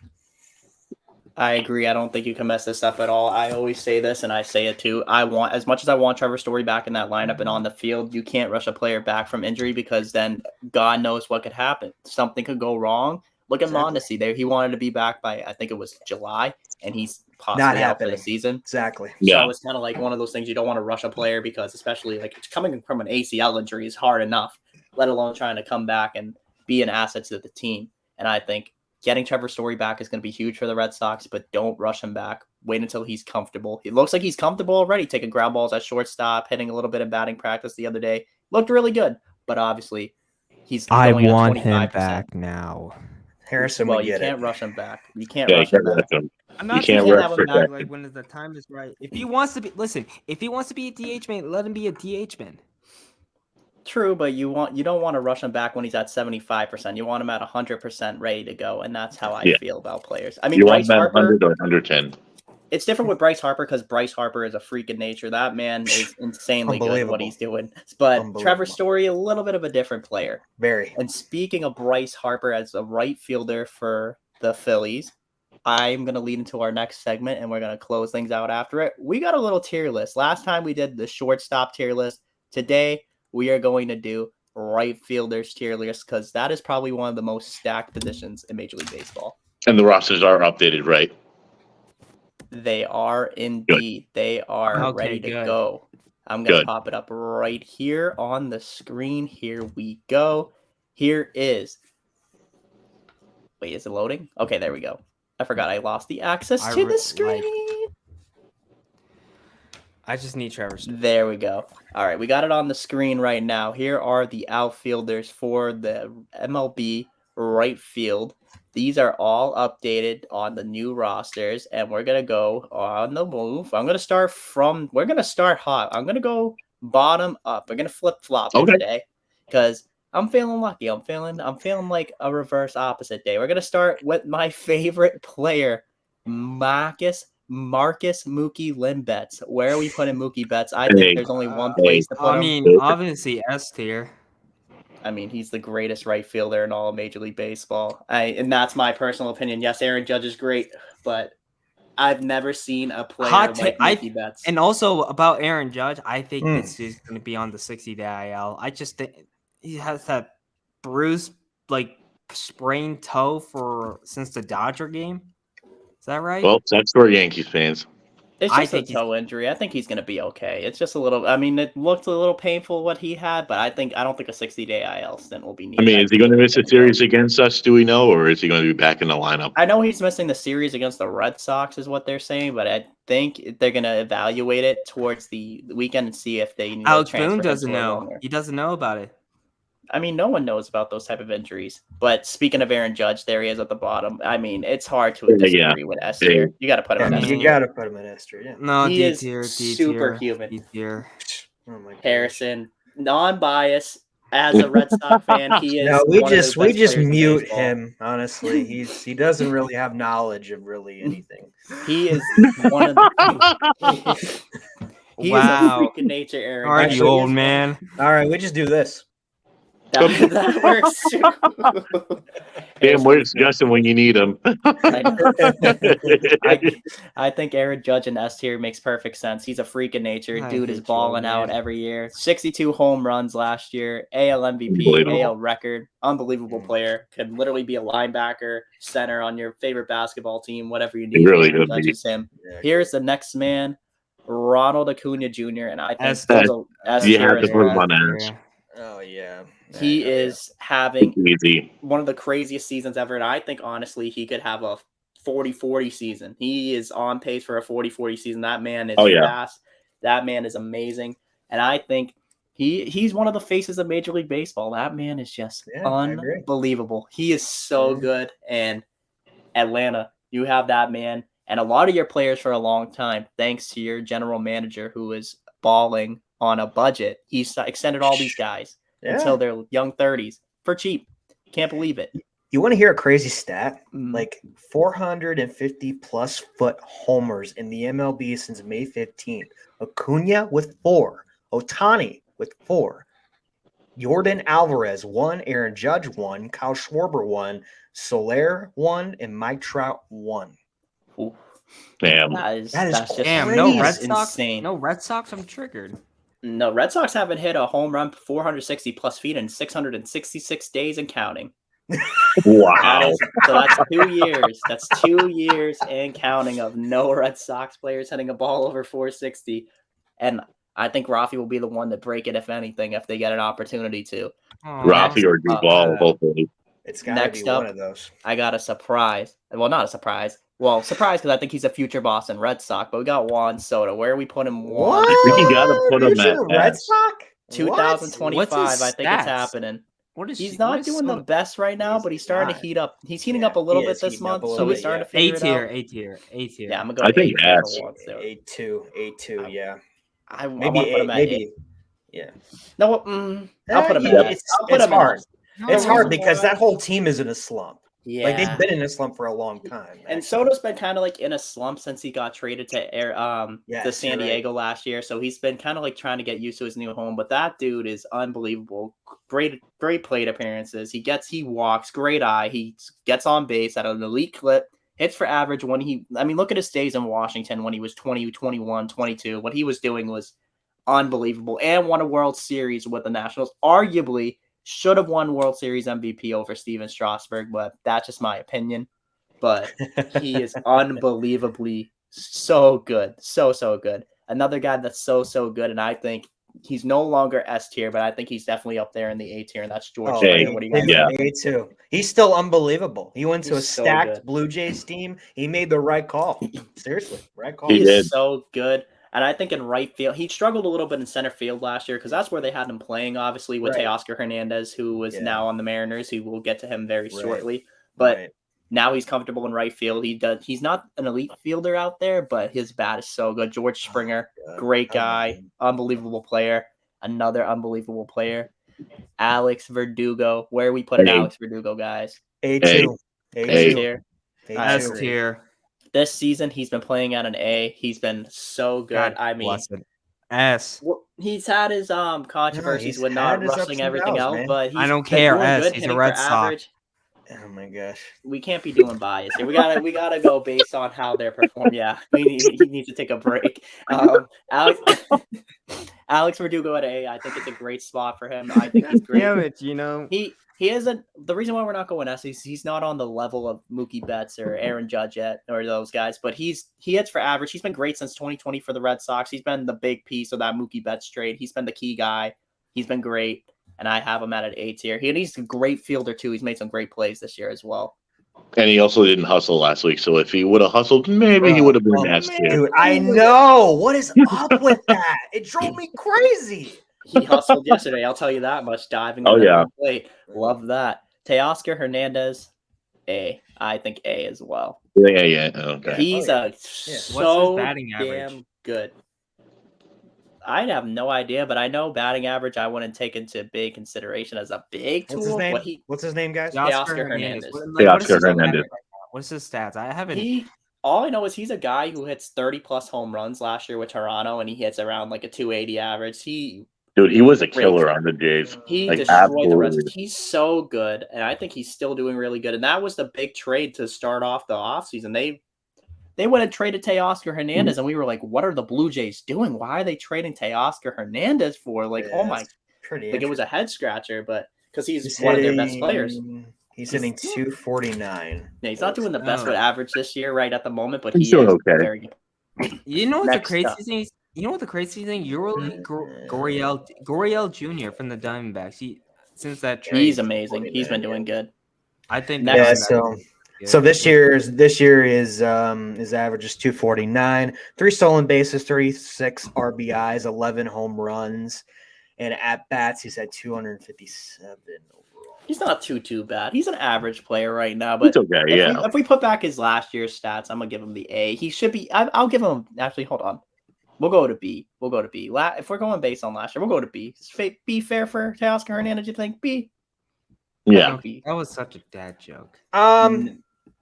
I agree. I don't think you can mess this up at all. I always say this, and I say it too. As much as I want Trevor Story back in that lineup and on the field, you can't rush a player back from injury, because then God knows what could happen. Something could go wrong. Look at Mondesi there. He wanted to be back by, I think it was July, and he's possibly out for the season. Exactly. So it's kind of like one of those things you don't want to rush a player, because especially like coming from an ACL injury is hard enough, let alone trying to come back and be an asset to the team. And I think getting Trevor Story back is going to be huge for the Red Sox, but don't rush him back. Wait until he's comfortable. It looks like he's comfortable already, taking ground balls at shortstop, hitting a little bit of batting practice the other day. Looked really good, but obviously he's I going want at 25%. him back now. Harrison Well, would you get can't it. rush him back. You can't Yeah, you rush him can't back. rush him. I'm You not can't saying rush have him back protect like him. when the time is right. If he wants to be, listen. If he wants to be a DH man, let him be a DH man. True, but you don't want to rush him back when he's at 75%. You want him at 100% ready to go, and that's how I Yeah. feel about players. I mean, You want Bryce him at Harper. 100 or 110. It's different with Bryce Harper because Bryce Harper is a freak in nature. That man is insanely good at what he's doing. But Trevor Unbelievable. Story, a little bit of a different player. Very. And speaking of Bryce Harper as a right fielder for the Phillies, I'm going to lead into our next segment and we're going to close things out after it. We got a little tier list. Last time we did the shortstop tier list. Today, we are going to do right fielders tier list because that is probably one of the most stacked positions in Major League Baseball. And the rosters are updated, right? They are indeed. They are Okay, ready to good. go. I'm going to Good. pop it up right here on the screen. Here we go. Here is. Wait, is it loading? Okay, there we go. I forgot I lost the access to the screen. I just need Trevor. There we go. All right, we got it on the screen right now. Here are the outfielders for the MLB right field. These are all updated on the new rosters, and we're going to go on the move. We're going to start hot. I'm going to go bottom up. We're going to flip-flop it today because I'm feeling lucky. I'm feeling like a reverse opposite day. We're going to start with my favorite player, Marcus Mookie Betts. Where are we putting Mookie Betts? I think there's only one place to put him. I mean, obviously S tier. I mean, he's the greatest right fielder in all of Major League Baseball. And that's my personal opinion. Yes, Aaron Judge is great, but I've never seen a player like Mookie Betts. And also about Aaron Judge, I think this is going to be on the 60-day IL. I just think he has that bruised, sprained toe since the Dodger game. Is that right? Well, that's for Yankees fans. It's just a toe injury. I think he's going to be okay. It's just a little. I mean, it looked a little painful what he had, but I don't think a 60-day IL stint will be needed. I mean, is he going to miss a series against us? Do we know, or is he going to be back in the lineup? I know he's missing the series against the Red Sox, is what they're saying, but I think they're going to evaluate it towards the weekend and see if they need Alex to transfer Boone doesn't him to a know. longer. He doesn't know about it. I mean, no one knows about those type of injuries. But speaking of Aaron Judge, there he is at the bottom. I mean, it's hard to disagree with S tier. You got to put him in S tier. You got to put him in S tier. Yeah. No, he D tier, is superhuman. D tier. Oh my gosh. Harrison, non-biased as a Red Sox fan, he is. No, we one of the just best players in mute baseball. him. Honestly, he doesn't really have knowledge of really anything. He is one of the. He is a freak in nature, Aaron. All right, you old man. All right, we just do this. That works too. Damn, where's Justin when you need him? I think Aaron Judge in S tier makes perfect sense. He's a freak in nature. Dude is balling out every year. 62 home runs last year. AL MVP, AL record. Unbelievable player. Could literally be a linebacker, center on your favorite basketball team, whatever you need. Really Aaron good Judge is him. Here's the next man, Ronald Acuna Jr. And I think S S you tier have to as put him well. on S. Oh yeah. He is having Easy. one of the craziest seasons ever, and I think honestly he could have a 40-40 season. He is on pace for a 40-40 season. That man is fast. That man is amazing, and I think he's one of the faces of Major League Baseball. That man is just unbelievable. He is so good, and Atlanta, you have that man, and a lot of your players for a long time, thanks to your general manager who is balling on a budget. He's extended all these guys until their young 30s for cheap. Can't believe it. You want to hear a crazy stat? Like 450 plus foot homers in the MLB since May 15th. Acuna with 4. Ohtani with 4. Yordan Alvarez 1. Aaron Judge 1. Kyle Schwarber 1. Soler 1. And Mike Trout 1. Ooh. Damn. That's just damn. No Red Sox. Insane. No Red Sox. I'm triggered. No, Red Sox haven't hit a home run 460 plus feet in 666 days and counting. Wow. That's 2 years. That's 2 years and counting of no Red Sox players hitting a ball over 460. And I think Rafi will be the one to break it, if anything, if they get an opportunity to. Rafi or Duvall, hopefully. It's got to be one of those. I got a surprise. Well, not a surprise. Well, surprise because I think he's a future Boston Red Sox. But we got Juan Soto. Where are we putting Juan? We got to put him at Red Sox? 2025. I think it's happening. What is He's she, what not is doing the Soto? best right now, He's but he's starting to not. heat up. He's heating Yeah, up a little he bit is this heating up month, a so little he's bit, starting yeah. to figure A it out. tier, A tier, A tier. Yeah, I'm gonna go I think A for S. Juan. A2, yeah. I want Maybe to put him at A. maybe. Yeah. No, I'll put him at Yep. S. I'll put It's him in hard. S. It's The hard reason because why- that whole team is in a slump. Like they've Yeah. been in a slump for a long time. And actually. Soto's been kind of like in a slump since he got traded to Yes, San you're right. Diego last year. So he's been kind of like trying to get used to his new home. But that dude is unbelievable. Great plate appearances. He walks, great eye. He gets on base at an elite clip. Hits for average look at his days in Washington when he was 20, 21, 22. What he was doing was unbelievable and won a World Series with the Nationals. Arguably should have won World Series MVP over Steven Strasburg, but that's just my opinion. But he is unbelievably so good. So good. Another guy that's so good, and I think he's no longer S tier, but I think he's definitely up there in the A tier, and that's George Springer. Hey, What do you guys yeah. think? A2. He's still unbelievable. He went to He's a so stacked good. Blue Jays team. He made the right call. Seriously, right call. He He did. is so good. And I think in right field, he struggled a little bit in center field last year because that's where they had him playing, obviously, with Right. Teoscar Hernandez, who is Yeah. now on the Mariners, who we'll get to him very Right. shortly. But Right. now he's comfortable in right field. He's not an elite fielder out there, but his bat is so good. George Springer, God. great I love guy, him. unbelievable player. Another unbelievable player. Alex Verdugo. Where are we putting Hey. Alex Verdugo, guys? A2. Hey. S A2. tier. I S agree. tier. This season, he's been playing at an A. He's been so good. God I mean, bless it. S. well, he's had his controversies he's with had not his ups rushing and everything downs, out, man. but he's I don't been care. doing S. good, He's a hitting Red for Sox. average. Oh my gosh. We can't be doing bias here. We gotta go based on how they're performing. Yeah, he needs to take a break. Alex Verdugo at A. I think it's a great spot for him. I think he's great. Damn it, you know. He isn't the reason why we're not going S. He's not on the level of Mookie Betts or Aaron Judge yet, or those guys. But he hits for average. He's been great since 2020 for the Red Sox. He's been the big piece of that Mookie Betts trade. He's been the key guy. He's been great, and I have him at an A tier. He's a great fielder too. He's made some great plays this year as well. And he also didn't hustle last week. So if he would have hustled, maybe he would have been S tier. Dude, I know. What is up with that? It drove me crazy. He hustled yesterday. I'll tell you that much. Diving. Oh, into yeah. the plate. Love that. Teoscar Hernandez, A. I think A as well. Yeah. Okay. He's What's his batting average? damn good. I have no idea, but I know batting average I wouldn't take into big consideration as a big tool. What's his name? But What's his name, guys? Teoscar Hernandez. What is his Teoscar Hernandez. stats right now? What's his stats? I haven't. All I know is he's a guy who hits 30 plus home runs last year with Toronto, and he hits around like a 280 average. Dude, he was a killer on the Jays. He Like, destroyed the rest. absolutely. He's so good, and I think he's still doing really good. And that was the big trade to start off the offseason. They went and traded Teoscar Hernandez, and we were like, what are the Blue Jays doing? Why are they trading Teoscar Hernandez for? Like, oh my, pretty like it was a head scratcher, but because he's one of their best players. He's hitting 249. Yeah, he's not doing the best with average this year right at the moment, but He's he doing is okay. very good. You know what Next the crazy up. thing is? You know what the crazy thing? Yureli Goriel Jr. from the Diamondbacks. Since that trade, He's amazing. He's been doing good. I think. The Next- Diamondbacks So this year is his average is 249, 3 stolen bases, 36 RBIs, 11 home runs, and at bats he's had 257 overall. He's not too bad. He's an average player right now, but It's okay, yeah. if we put back his last year's stats, I'm gonna give him the A. He should be. I'll give him. Actually, hold on. We'll go to B. If we're going based on last year, we'll go to B. Is B fair for Teoscar Hernandez? You think B? Yeah. B. That was such a dad joke.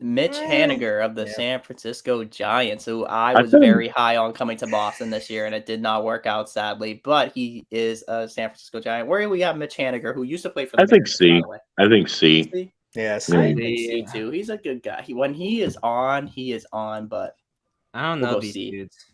Mitch Haniger of the yeah. San Francisco Giants, who I was think- very high on coming to Boston this year, and it did not work out, sadly. But he is a San Francisco Giant. Where we got Mitch Haniger, who used to play for the I think Mariners, C. by the way. I think C. C? Yes. Yeah. I think C too. He's a good guy. When he is on, But I don't We'll know go these C. dudes.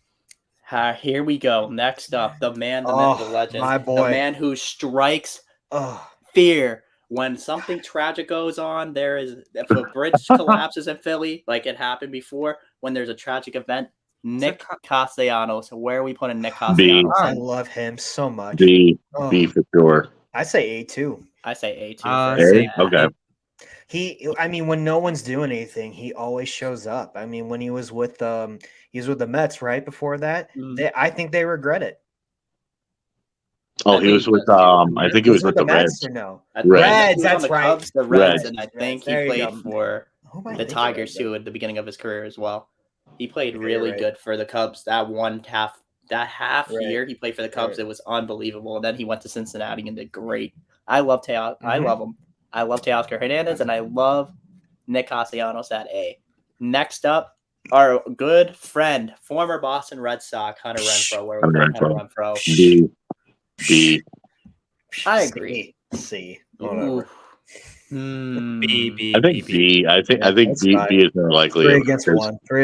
here we go. Next up, the man, the Oh, myth, the legend, my boy. the man who strikes Oh, fear when something tragic goes on. If a bridge collapses in Philly, like it happened before, when there's a tragic event. Nick Castellanos. Where are we putting Nick Castellanos? I love him so much. B. Oh, B for sure. I say A2. I say A2. Uh, first. say- Okay. When no one's doing anything, he always shows up. I mean, when he was with the Mets right before that, Mhm. I think they regret it. Oh, I he think was he with does too. I think he was with the Mets Reds. or no? I Reds. think Reds, he was on that's the right. Cubs, the Reds. Reds, and I Reds, think he there you played go. for Who am I the thinking Tigers of? too at the beginning of his career as well. He played Yeah, really you're right. good for the Cubs. That half Right. year he played for the Cubs, Right. it was unbelievable. And then he went to Cincinnati and did great. I love I Mhm. love him. I love Teoscar Hernandez, and I love Nick Castellanos at A. Next up, our good friend, former Boston Red Sox, Hunter Renfroe. Where we Hunter put Hunter Renfroe. Renfroe? B. B. I agree. C. Ooh. Whatever. B, I think B. I think That's B. fine. B is more likely. 3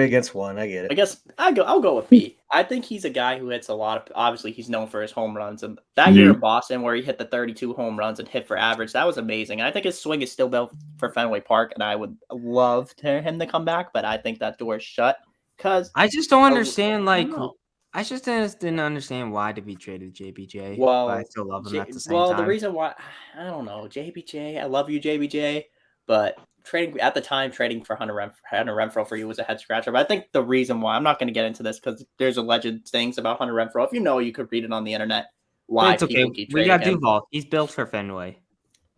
against one. I get I it. guess I'll go with B. I think he's a guy who hits a lot of. Obviously, he's known for his home runs, and that year in Boston where he hit the 32 home runs and hit for average, that was amazing. And I think his swing is still built for Fenway Park, and I would love him to come back, but I think that door is shut because I just don't understand. I don't Like, know. I just didn't understand why did we traded JBJ. But I Well, still love him at the same the time. reason why I don't know JBJ. I love you, JBJ, but trading at the time trading for Hunter Renfroe for you was a head scratcher. But I think the reason why I'm not going to get into this because there's alleged things about Hunter Renfroe. If you know, you could read it on the internet. But Why it's okay. people keep We trading got him? Duval. He's built for Fenway.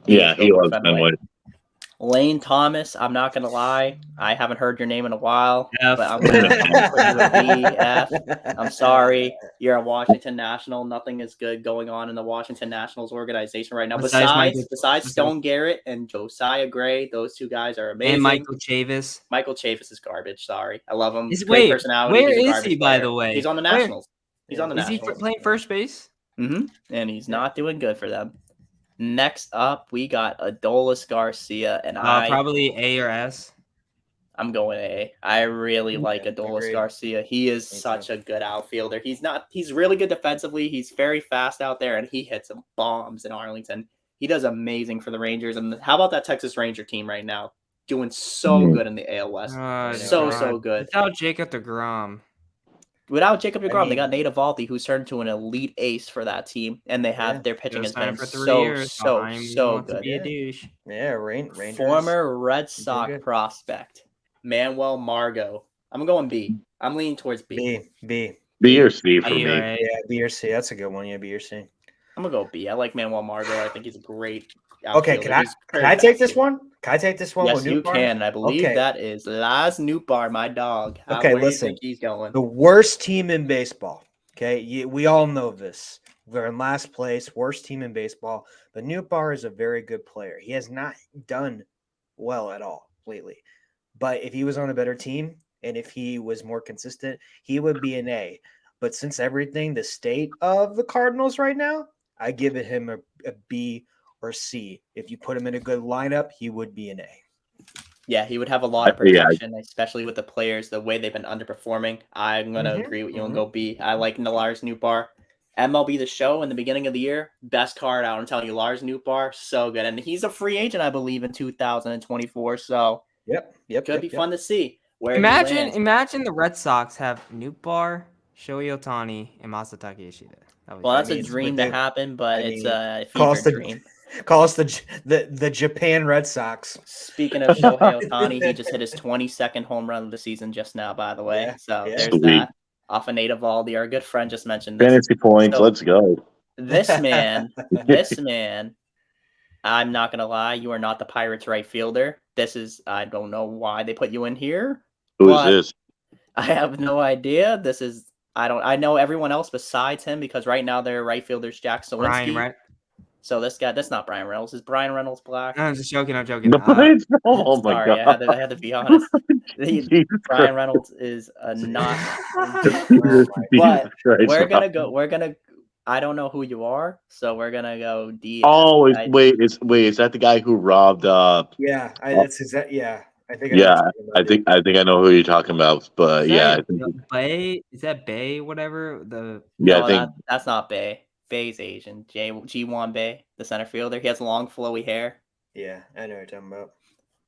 Yeah, he built for loves Fenway. Lane Thomas, I'm not gonna lie, I haven't heard your name in a while, F. but I'm gonna put you a B, F. I'm sorry, you're a Washington National. Nothing is good going on in the Washington Nationals organization right now. Besides Stone Garrett and Josiah Gray, those two guys are amazing. And Michael Chavis. Michael Chavis is garbage. Sorry, I love him. Great Wait, personality. where He's a is garbage he, by player. the way? He's on the Where- Nationals. He's on the Is he Nationals. playing first base? And he's not doing good for them. Next up, we got Adolis Garcia, and Probably A or S. I'm going A. I really like Yeah, Adolis agreed. Garcia. He is Me such too. a good outfielder. He's really good defensively. He's very fast out there, and he hits some bombs in Arlington. He does amazing for the Rangers. And how about that Texas Ranger team right now? Doing so good in the AL West. So good. Without Jacob deGrom. Without Jacob deGrom, they got mean- Nate Eovaldi, who's turned to an elite ace for that team, and their pitching has been for 3 so years. so good. Be a douche. Yeah, Rangers. Former Red doing Sox good. prospect Manuel Margot. I'm going B. I'm leaning towards B. B. B or C for B or me. A. Yeah, B or C. That's a good one. Yeah, B or C. I'm gonna go B. I like Manuel Margot. I think he's a great Okay, outfielder. can I take this one? Can I take this one? Yes, with you Newbar? can. I believe Okay. that is Laz Newbar, my dog. Okay, where listen. do you think he's going? The worst team in baseball. Okay, we all know this. We're in last place, worst team in baseball. But Newbar is a very good player. He has not done well at all lately. But if he was on a better team and if he was more consistent, he would be an A. But since the state of the Cardinals right now, I give it him a B or C. If you put him in a good lineup, he would be an A. Yeah, he would have a lot of protection, especially with the players, the way they've been underperforming. I'm going to agree with you and go B. I like Lars Nootbaar. MLB The Show in the beginning of the year, best card out. I'm telling you, Lars Nootbaar, so good. And he's a free agent, I believe, in 2024. So could be fun to see. Imagine the Red Sox have Nootbaar, Shohei Ohtani, and Masataka Yoshida. That's a dream to happen, but it's a fever dream. Call us the Japan Red Sox. Speaking of Shohei Ohtani, he just hit his 22nd home run of the season just now, by the way. There's that. Off of Nate Eovaldi, our good friend just mentioned this. Fantasy points, let's go. This man, I'm not going to lie, you are not the Pirates right fielder. I don't know why they put you in here. Who is this? I have no idea. I know everyone else besides him because right now their right fielder's Jack Sawinski. So this guy, that's not Brian Reynolds. Is Brian Reynolds black? No, I'm just joking. Oh my sorry, God. I had to be honest. Brian Reynolds is not. But we're gonna. I don't know who you are, so we're gonna go D. Oh, is that the guy who robbed? Yeah, that's exactly. Yeah, I think. I think I know who you're talking about, but I think Bay. Is that Bay? Whatever I think that's not Bay. Bay's Asian. G1 Bay, the center fielder. He has long, flowy hair. Yeah, I know what you're talking about.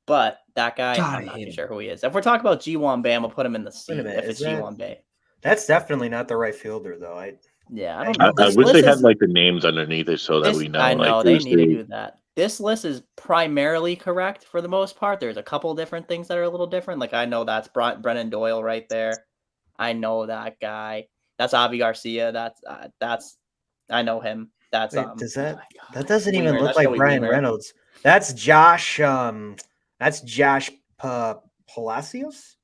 But that guy, I'm not too sure who he is. If we're talking about G1 Bay, I'm gonna put him in the C. If it's G1 Bay, that's definitely not the right fielder, though. I don't know. I wish they had like the names underneath it so that we know. I know they need to do that. This list is primarily correct for the most part. There's a couple different things that are a little different. Like I know that's Brennan Doyle right there. I know that guy. That's Avi Garcia. That's I know him. That's Wait, does that oh my God. that doesn't even Weimer, look that's like Joey Brian Weimer. Reynolds? That's Josh. That's Josh Palacios.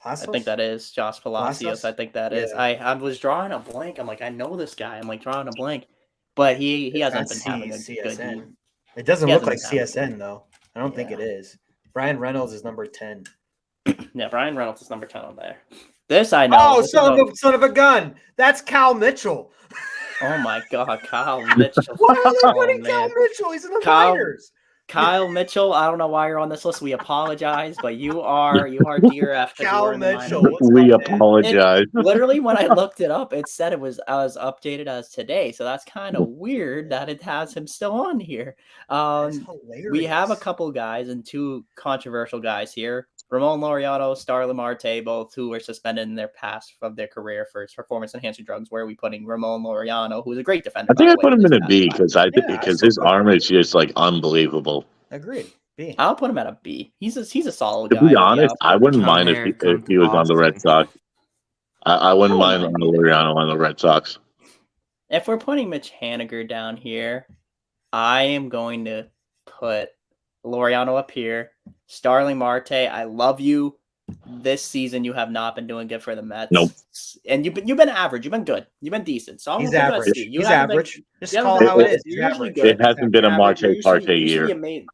I think that is Josh Palacios. I think that is. Yeah. I was drawing a blank. I'm like, I know this guy. I'm like drawing a blank, but he It's hasn't not been having a good year. CSN. It doesn't He look hasn't like been having CSN though. I don't think Yeah. it is. Brian Reynolds is number 10. Yeah, Brian Reynolds is number 10 on there. This I know. Oh, This is a- son of a gun! That's Cal Mitchell. oh my God, Kyle Mitchell. Why are they Oh, putting Cal man. Mitchell? He's in the Kyle- minors. Kyle Mitchell, I don't know why you're on this list. We apologize, but you are DRF because you Cal were in the Mitchell. minors. What's We up, man? apologize. Literally, when I looked it up, it said it was as updated as today. So that's kind of weird that it has him still on here. That's We have a hilarious. couple guys and two controversial guys here. Ramon Laureano, Starlin Marte, both who were suspended in their past of their career for performance-enhancing drugs. Where are we putting Ramon Laureano, who's a great defender? I think by I the way, put him for in this a past B five. because still his put him arm is just like unbelievable. Agreed. B. I'll put him at a B. He's a solid To guy. be honest, I wouldn't Come mind here, if come he to was on the Red Boston. Sox. I wouldn't mind mind either. Laureano on the Red Sox. If we're putting Mitch Haniger down here, I am going to put Laureano up here. Starling Marte, I love you. This season, you have not been doing good for the Mets. Nope. And you've been average. You've been good. You've been decent. So I'm He's gonna put you at average. C. You He's haven't been- average. Just you haven't call been it how it good. is. You're usually Average. good. It hasn't been a You're average. Marte Parte year.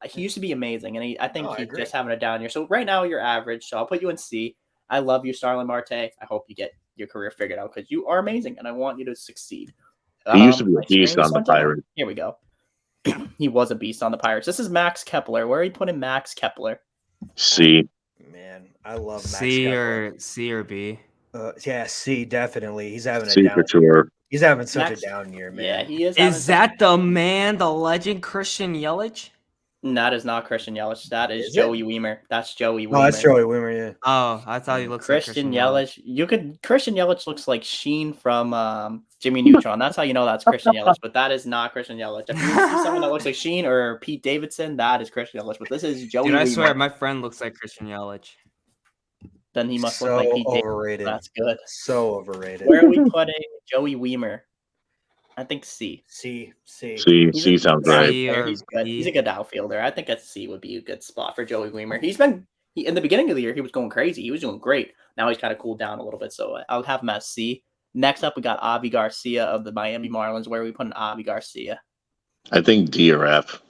He used to be amazing, and I think Oh, I he's agree. just having a down year. So right now you're average. So I'll put you in C. I love you, Starlin Marte. I hope you get your career figured out because you are amazing, and I want you to succeed. He used to be a my screen beast on the went down. Pirates. Here we go. He was a beast on the Pirates. This is Max Kepler. Where are you putting Max Kepler? C. Man, I love Max C Kepler. or B. Yeah, C definitely. He's having a C down. for sure. He's having such Max- a down year, man. Yeah, he is. Is that the man, the legend, Christian Yelich? That is not Christian Yelich. That is Is it? Joey Weimer. That's Joey Weimer. Oh, that's Joey Weimer. Yeah. Oh, I thought he looked Christian like Christian Yelich. Christian Yelich looks like Sheen from Jimmy Neutron. That's how you know that's Christian Yelich, but that is not Christian Yelich. If you see someone that looks like Sheen or Pete Davidson, that is Christian Yelich. But this is Joey Dude, I Weimer. swear, my friend looks like Christian Yelich. Then he must So look like Pete Davidson. overrated. That's good. So overrated. Where are we putting Joey Weimer? I think C. C. C sounds right. C or He's good. B. He's a good outfielder. I think a C would be a good spot for Joey Weimer. In the beginning of the year, he was going crazy. He was doing great. Now he's kind of cooled down a little bit, so I'll have him as C. Next up, we got Avi Garcia of the Miami Marlins. Where are we putting Avi Garcia? I think D or F.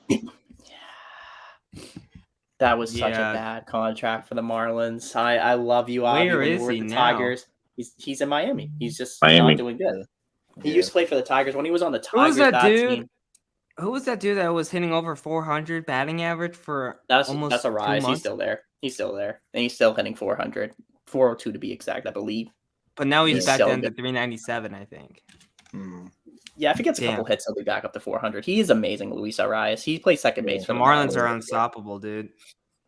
That was such a Yeah. bad contract for the Marlins. I love you, Avi. Where when you is were with he the now? Tigers. He's in Miami. He's just Miami. not doing good. He used to play for the Tigers when he was on the Who was Tigers. that dude? Team. Who was that dude that was hitting over 400 batting average for That's almost a 2 rise. months? He's still there. And he's still hitting 400, 402 to be exact, I believe. But now he's He's back so down to good. 397, I think. Yeah, if he gets a Damn. couple hits, he'll be back up to 400. He is amazing, Luis Arias. He plays second base The for the Marlins are unstoppable, dude.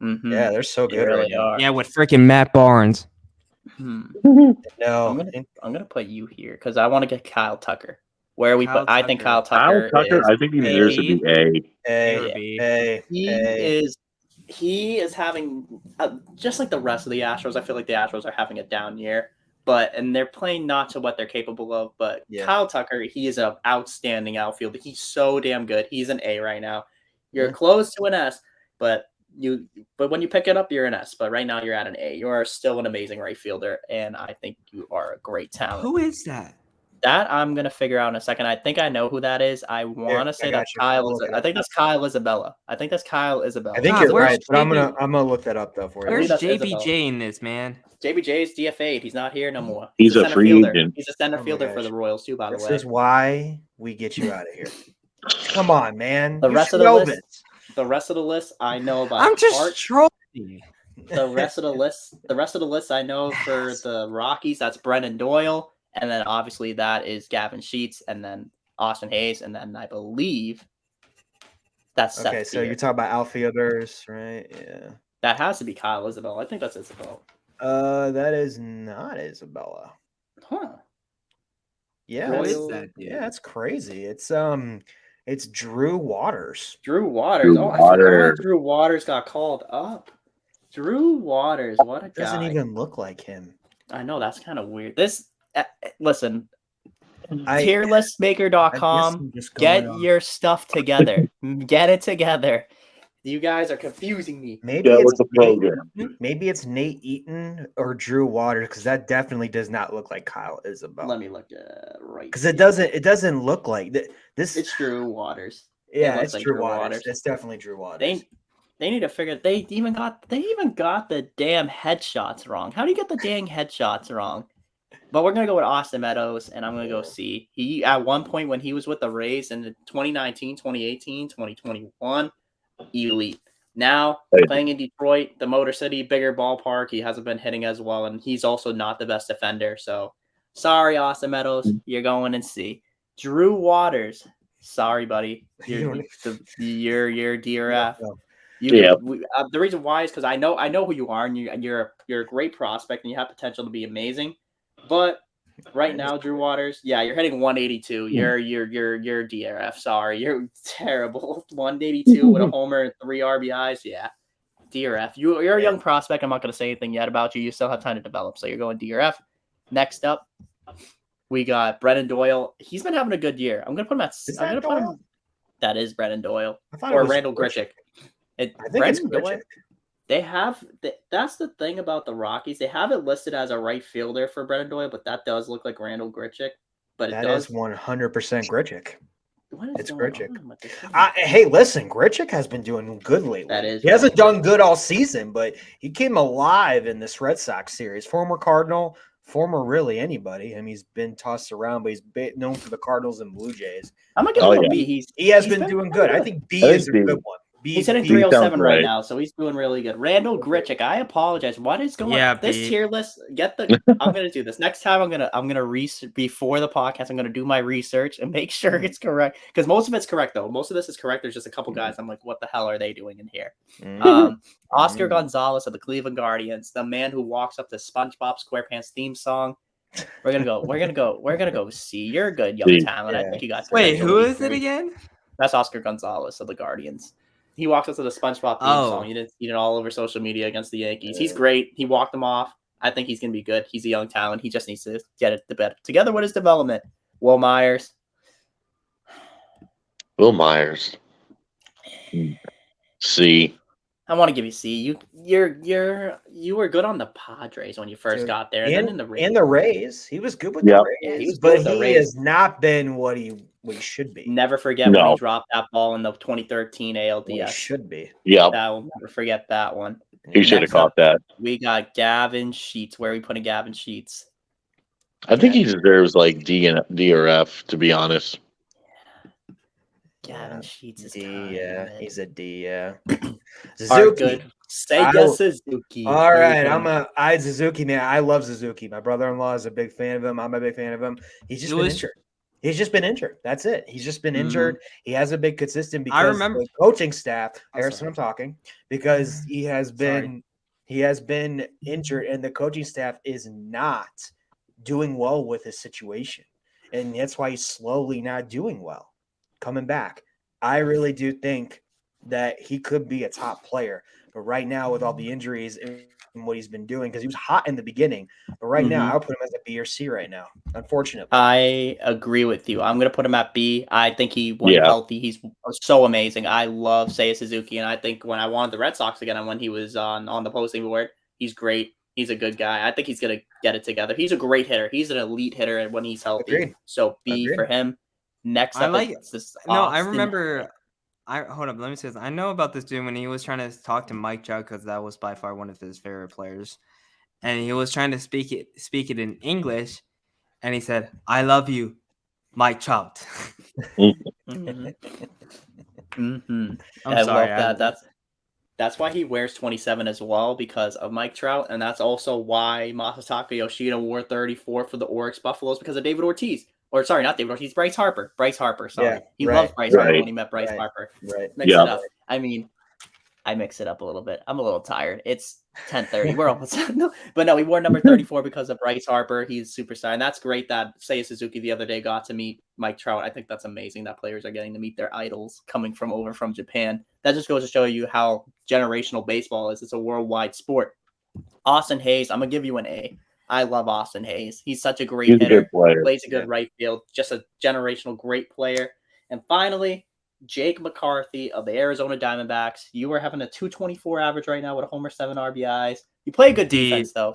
Mm-hmm. Yeah, they're so They good really right now. are. Yeah, with freaking Matt Barnes. Hmm. No, I'm gonna put you here because I want to get Kyle Tucker. Where are we Kyle put? I think Kyle Tucker. Kyle Tucker. Tucker, I think he deserves to be A. A or A, B. A, A. He is having just like the rest of the Astros. I feel like the Astros are having a down year, and they're playing not to what they're capable of. But Yeah. Kyle Tucker, he is an outstanding outfielder. He's so damn good. He's an A right now. You're Yeah. close to an S, but when you pick it up, you're an S. But right now, you're at an A. You are still an amazing right fielder, and I think you are a great talent. Who is that? That I'm gonna figure out in a second. I think I know who that is. I want to say got that's you. Kyle. I'll look it I up. think that's Kyle Isabella. I think that's Kyle Isabella. I think God, you're where's right, but I'm JB? gonna look that up though for you. Where's that's JBJ in this, man? JBJ is DFA'd. He's not here no more. He's a center free fielder. agent. He's a center Oh my fielder for gosh. the Royals too, by the This way. is why we get you out of here. Come on, man. The You rest should of the know list, this. the rest of the list, I know about. I'm just trolling. The rest of the list, I know for the Rockies. That's Brendan Doyle, and then obviously that is Gavin Sheets, and then Austin Hayes, and then I believe that's Okay, Seth so Beer. you're talking about outfielders, right? Yeah. That has to be Kyle Isabel. I think that's Isabel. That is not Isabella. Huh. Yeah, Who Royal- is that, dude? yeah, that's crazy. It's Drew Waters. Drew Waters. Drew Oh, I Waters. forgot Drew Waters got called up. Drew Waters. What a guy. Doesn't even look like him. I know, that's kind of weird. Listen, Tierlistmaker.com. I'm just Get going on. your stuff together. Get it together. You guys are confusing me. Maybe That it's was the program. Maybe it's Nate Eaton or Drew Waters because that definitely does not look like Kyle Isabel. Let me look right. Because it doesn't look like this. It's Drew Waters. Yeah, looks it's like Drew Drew Waters. Waters. It's definitely Drew Waters. They need to figure. They even got the damn headshots wrong. How do you get the dang headshots wrong? But we're gonna go with Austin Meadows, and I'm gonna go C. He at one point when he was with the Rays in 2019, 2018, 2021, elite. Now playing in Detroit, the Motor City, bigger ballpark, he hasn't been hitting as well, and he's also not the best defender. So sorry, Austin Meadows, you're going in C. Drew Waters, sorry, buddy, you're DRF. The reason why is because I know who you are, and you're a great prospect, and you have potential to be amazing. But right now, Drew Waters, yeah, you're hitting 182. You're DRF. Sorry, you're terrible. 182 with a homer and 3 RBIs. Yeah, DRF. You're a young prospect. I'm not going to say anything yet about you. You still have time to develop, so you're going DRF. Next up, we got Brennan Doyle. He's been having a good year. I'm going to put him at. I'm going to put him. That is Brennan Doyle or Randall Grichuk. I think it's Grichuk. They have that's the thing about the Rockies. They have it listed as a right fielder for Brennan Doyle, but that does look like Randall Grichuk. But that is 100% Grichuk. It's Grichuk. Hey, listen, Grichuk has been doing good lately. He hasn't done good all season, but he came alive in this Red Sox series. Former Cardinal, former really anybody. I mean, he's been tossed around, but he's known for the Cardinals and Blue Jays. I'm gonna give him a B. He has been doing good. I think B is a good one. He's hitting 307 right now, so he's doing really good. Randall Grichuk, I apologize. What is going on? This tier list? I'm gonna do this next time. I'm gonna research before the podcast. I'm gonna do my research and make sure it's correct because most of it's correct though. Most of this is correct. There's just a couple guys. I'm like, what the hell are they doing in here? Oscar Gonzalez of the Cleveland Guardians, the man who walks up to SpongeBob SquarePants theme song. We're gonna go C. You're a good young talent. I think you got. Wait, who is it again? That's Oscar Gonzalez of the Guardians. He walked up to the SpongeBob theme song. He did it all over social media against the Yankees. He's great. He walked them off. I think he's going to be good. He's a young talent. He just needs to get it together with his development. Will Myers. C. I want to give you C. You were good on the Padres when you first got there, and then in the Rays, he was good with the Rays, but he has not been what he should be. Never forget when he dropped that ball in the 2013 ALDS. He should be. Yeah, I will never forget that one. He should have caught that. We got Gavin Sheets. Where are we putting Gavin Sheets? I think he deserves like D or F, to be honest. Gavin Sheets is D. He's a D. Yeah. Suzuki. Suzuki. All right, I Suzuki, man. I love Suzuki. My brother-in-law is a big fan of him. I'm a big fan of him. He's just been injured. That's it. He's just been injured. He hasn't been consistent because the coaching staff. Harrison, I'm talking because he has been injured, and the coaching staff is not doing well with his situation, and that's why he's slowly not doing well. Coming back, I really do think that he could be a top player, but right now with all the injuries and what he's been doing, because he was hot in the beginning, but right now I'll put him as a B or C right now. Unfortunately, I agree with you. I'm gonna put him at B. I think when healthy, he's so amazing. I love Seiya Suzuki, and I think when I wanted the Red Sox again, and when he was on the posting board, he's great. He's a good guy. I think he's gonna get it together. He's a great hitter. He's an elite hitter when he's healthy. Agreed. So B for him. Next up, I remember. Hold up. Let me say this. I know about this dude when he was trying to talk to Mike Trout because that was by far one of his favorite players, and he was trying to speak it in English, and he said, "I love you, Mike Trout." I love that. That's why he wears 27 as well, because of Mike Trout, and that's also why Masataka Yoshida wore 34 for the Oryx Buffaloes because of David Ortiz. Or sorry, not David Ortiz, Bryce Harper. Sorry. Yeah, he loves Bryce Harper when he met Bryce Harper. Right. Mix it up. I mean, I mix it up a little bit. I'm a little tired. It's 10:30. We're almost but no, he wore number 34 because of Bryce Harper. He's a superstar. And that's great that Seiya Suzuki the other day got to meet Mike Trout. I think that's amazing that players are getting to meet their idols coming from Japan. That just goes to show you how generational baseball is. It's a worldwide sport. Austin Hayes, I'm gonna give you an A. I love Austin Hayes. He's such a great He's a hitter. good player. Plays a good right field. Just a generational great player. And finally, Jake McCarthy of the Arizona Diamondbacks. You are having a 224 average right now with a homer, 7 RBIs. You play good defense though,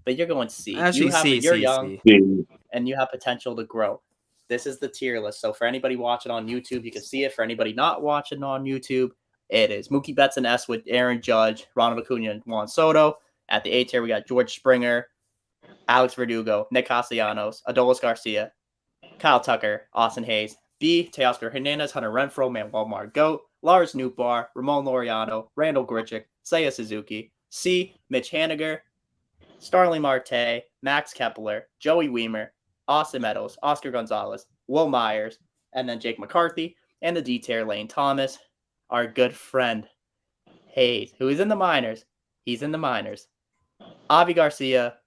but you're going C. Actually, You're young See, and you have potential to grow. This is the tier list. So for anybody watching on YouTube, you can see it. For anybody not watching on YouTube, it is Mookie Betts and S with Aaron Judge, Ronald Acuna, and Juan Soto. At the A tier, we got George Springer, Alex Verdugo, Nick Castellanos, Adolis Garcia, Kyle Tucker, Austin Hayes. B, Teoscar Hernandez, Hunter Renfroe, Manuel Margot, Lars Nootbaar, Ramon Laureano, Randall Grichuk, Seiya Suzuki. C, Mitch Haniger, Starling Marte, Max Kepler, Joey Weimer, Austin Meadows, Oscar Gonzalez, Will Myers, and then Jake McCarthy. And the D tier, Lane Thomas, our good friend Hayes, who is in the minors. He's in the minors. Avi Garcia,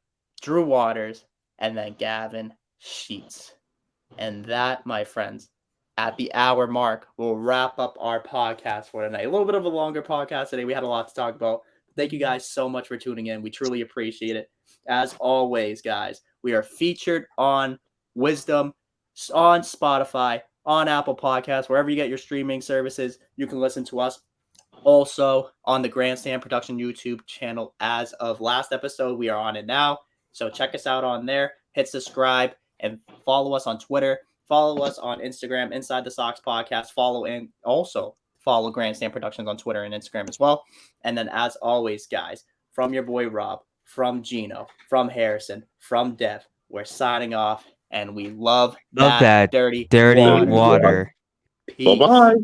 Drew Waters, and then Gavin Sheets. And that, my friends, at the hour mark, will wrap up our podcast for tonight. A little bit of a longer podcast today. We had a lot to talk about. Thank you guys so much for tuning in. We truly appreciate it. As always, guys, we are featured on Wisdom, on Spotify, on Apple Podcasts, wherever you get your streaming services. You can listen to us. Also on the Grandstand Production YouTube channel as of last episode. We are on it now. So check us out on there. Hit subscribe and follow us on Twitter. Follow us on Instagram, Inside the Sox Podcast. Follow Grandstand Productions on Twitter and Instagram as well. And then as always, guys, from your boy Rob, from Gino, from Harrison, from Dev, we're signing off. And we love that dirty water. Bye-bye.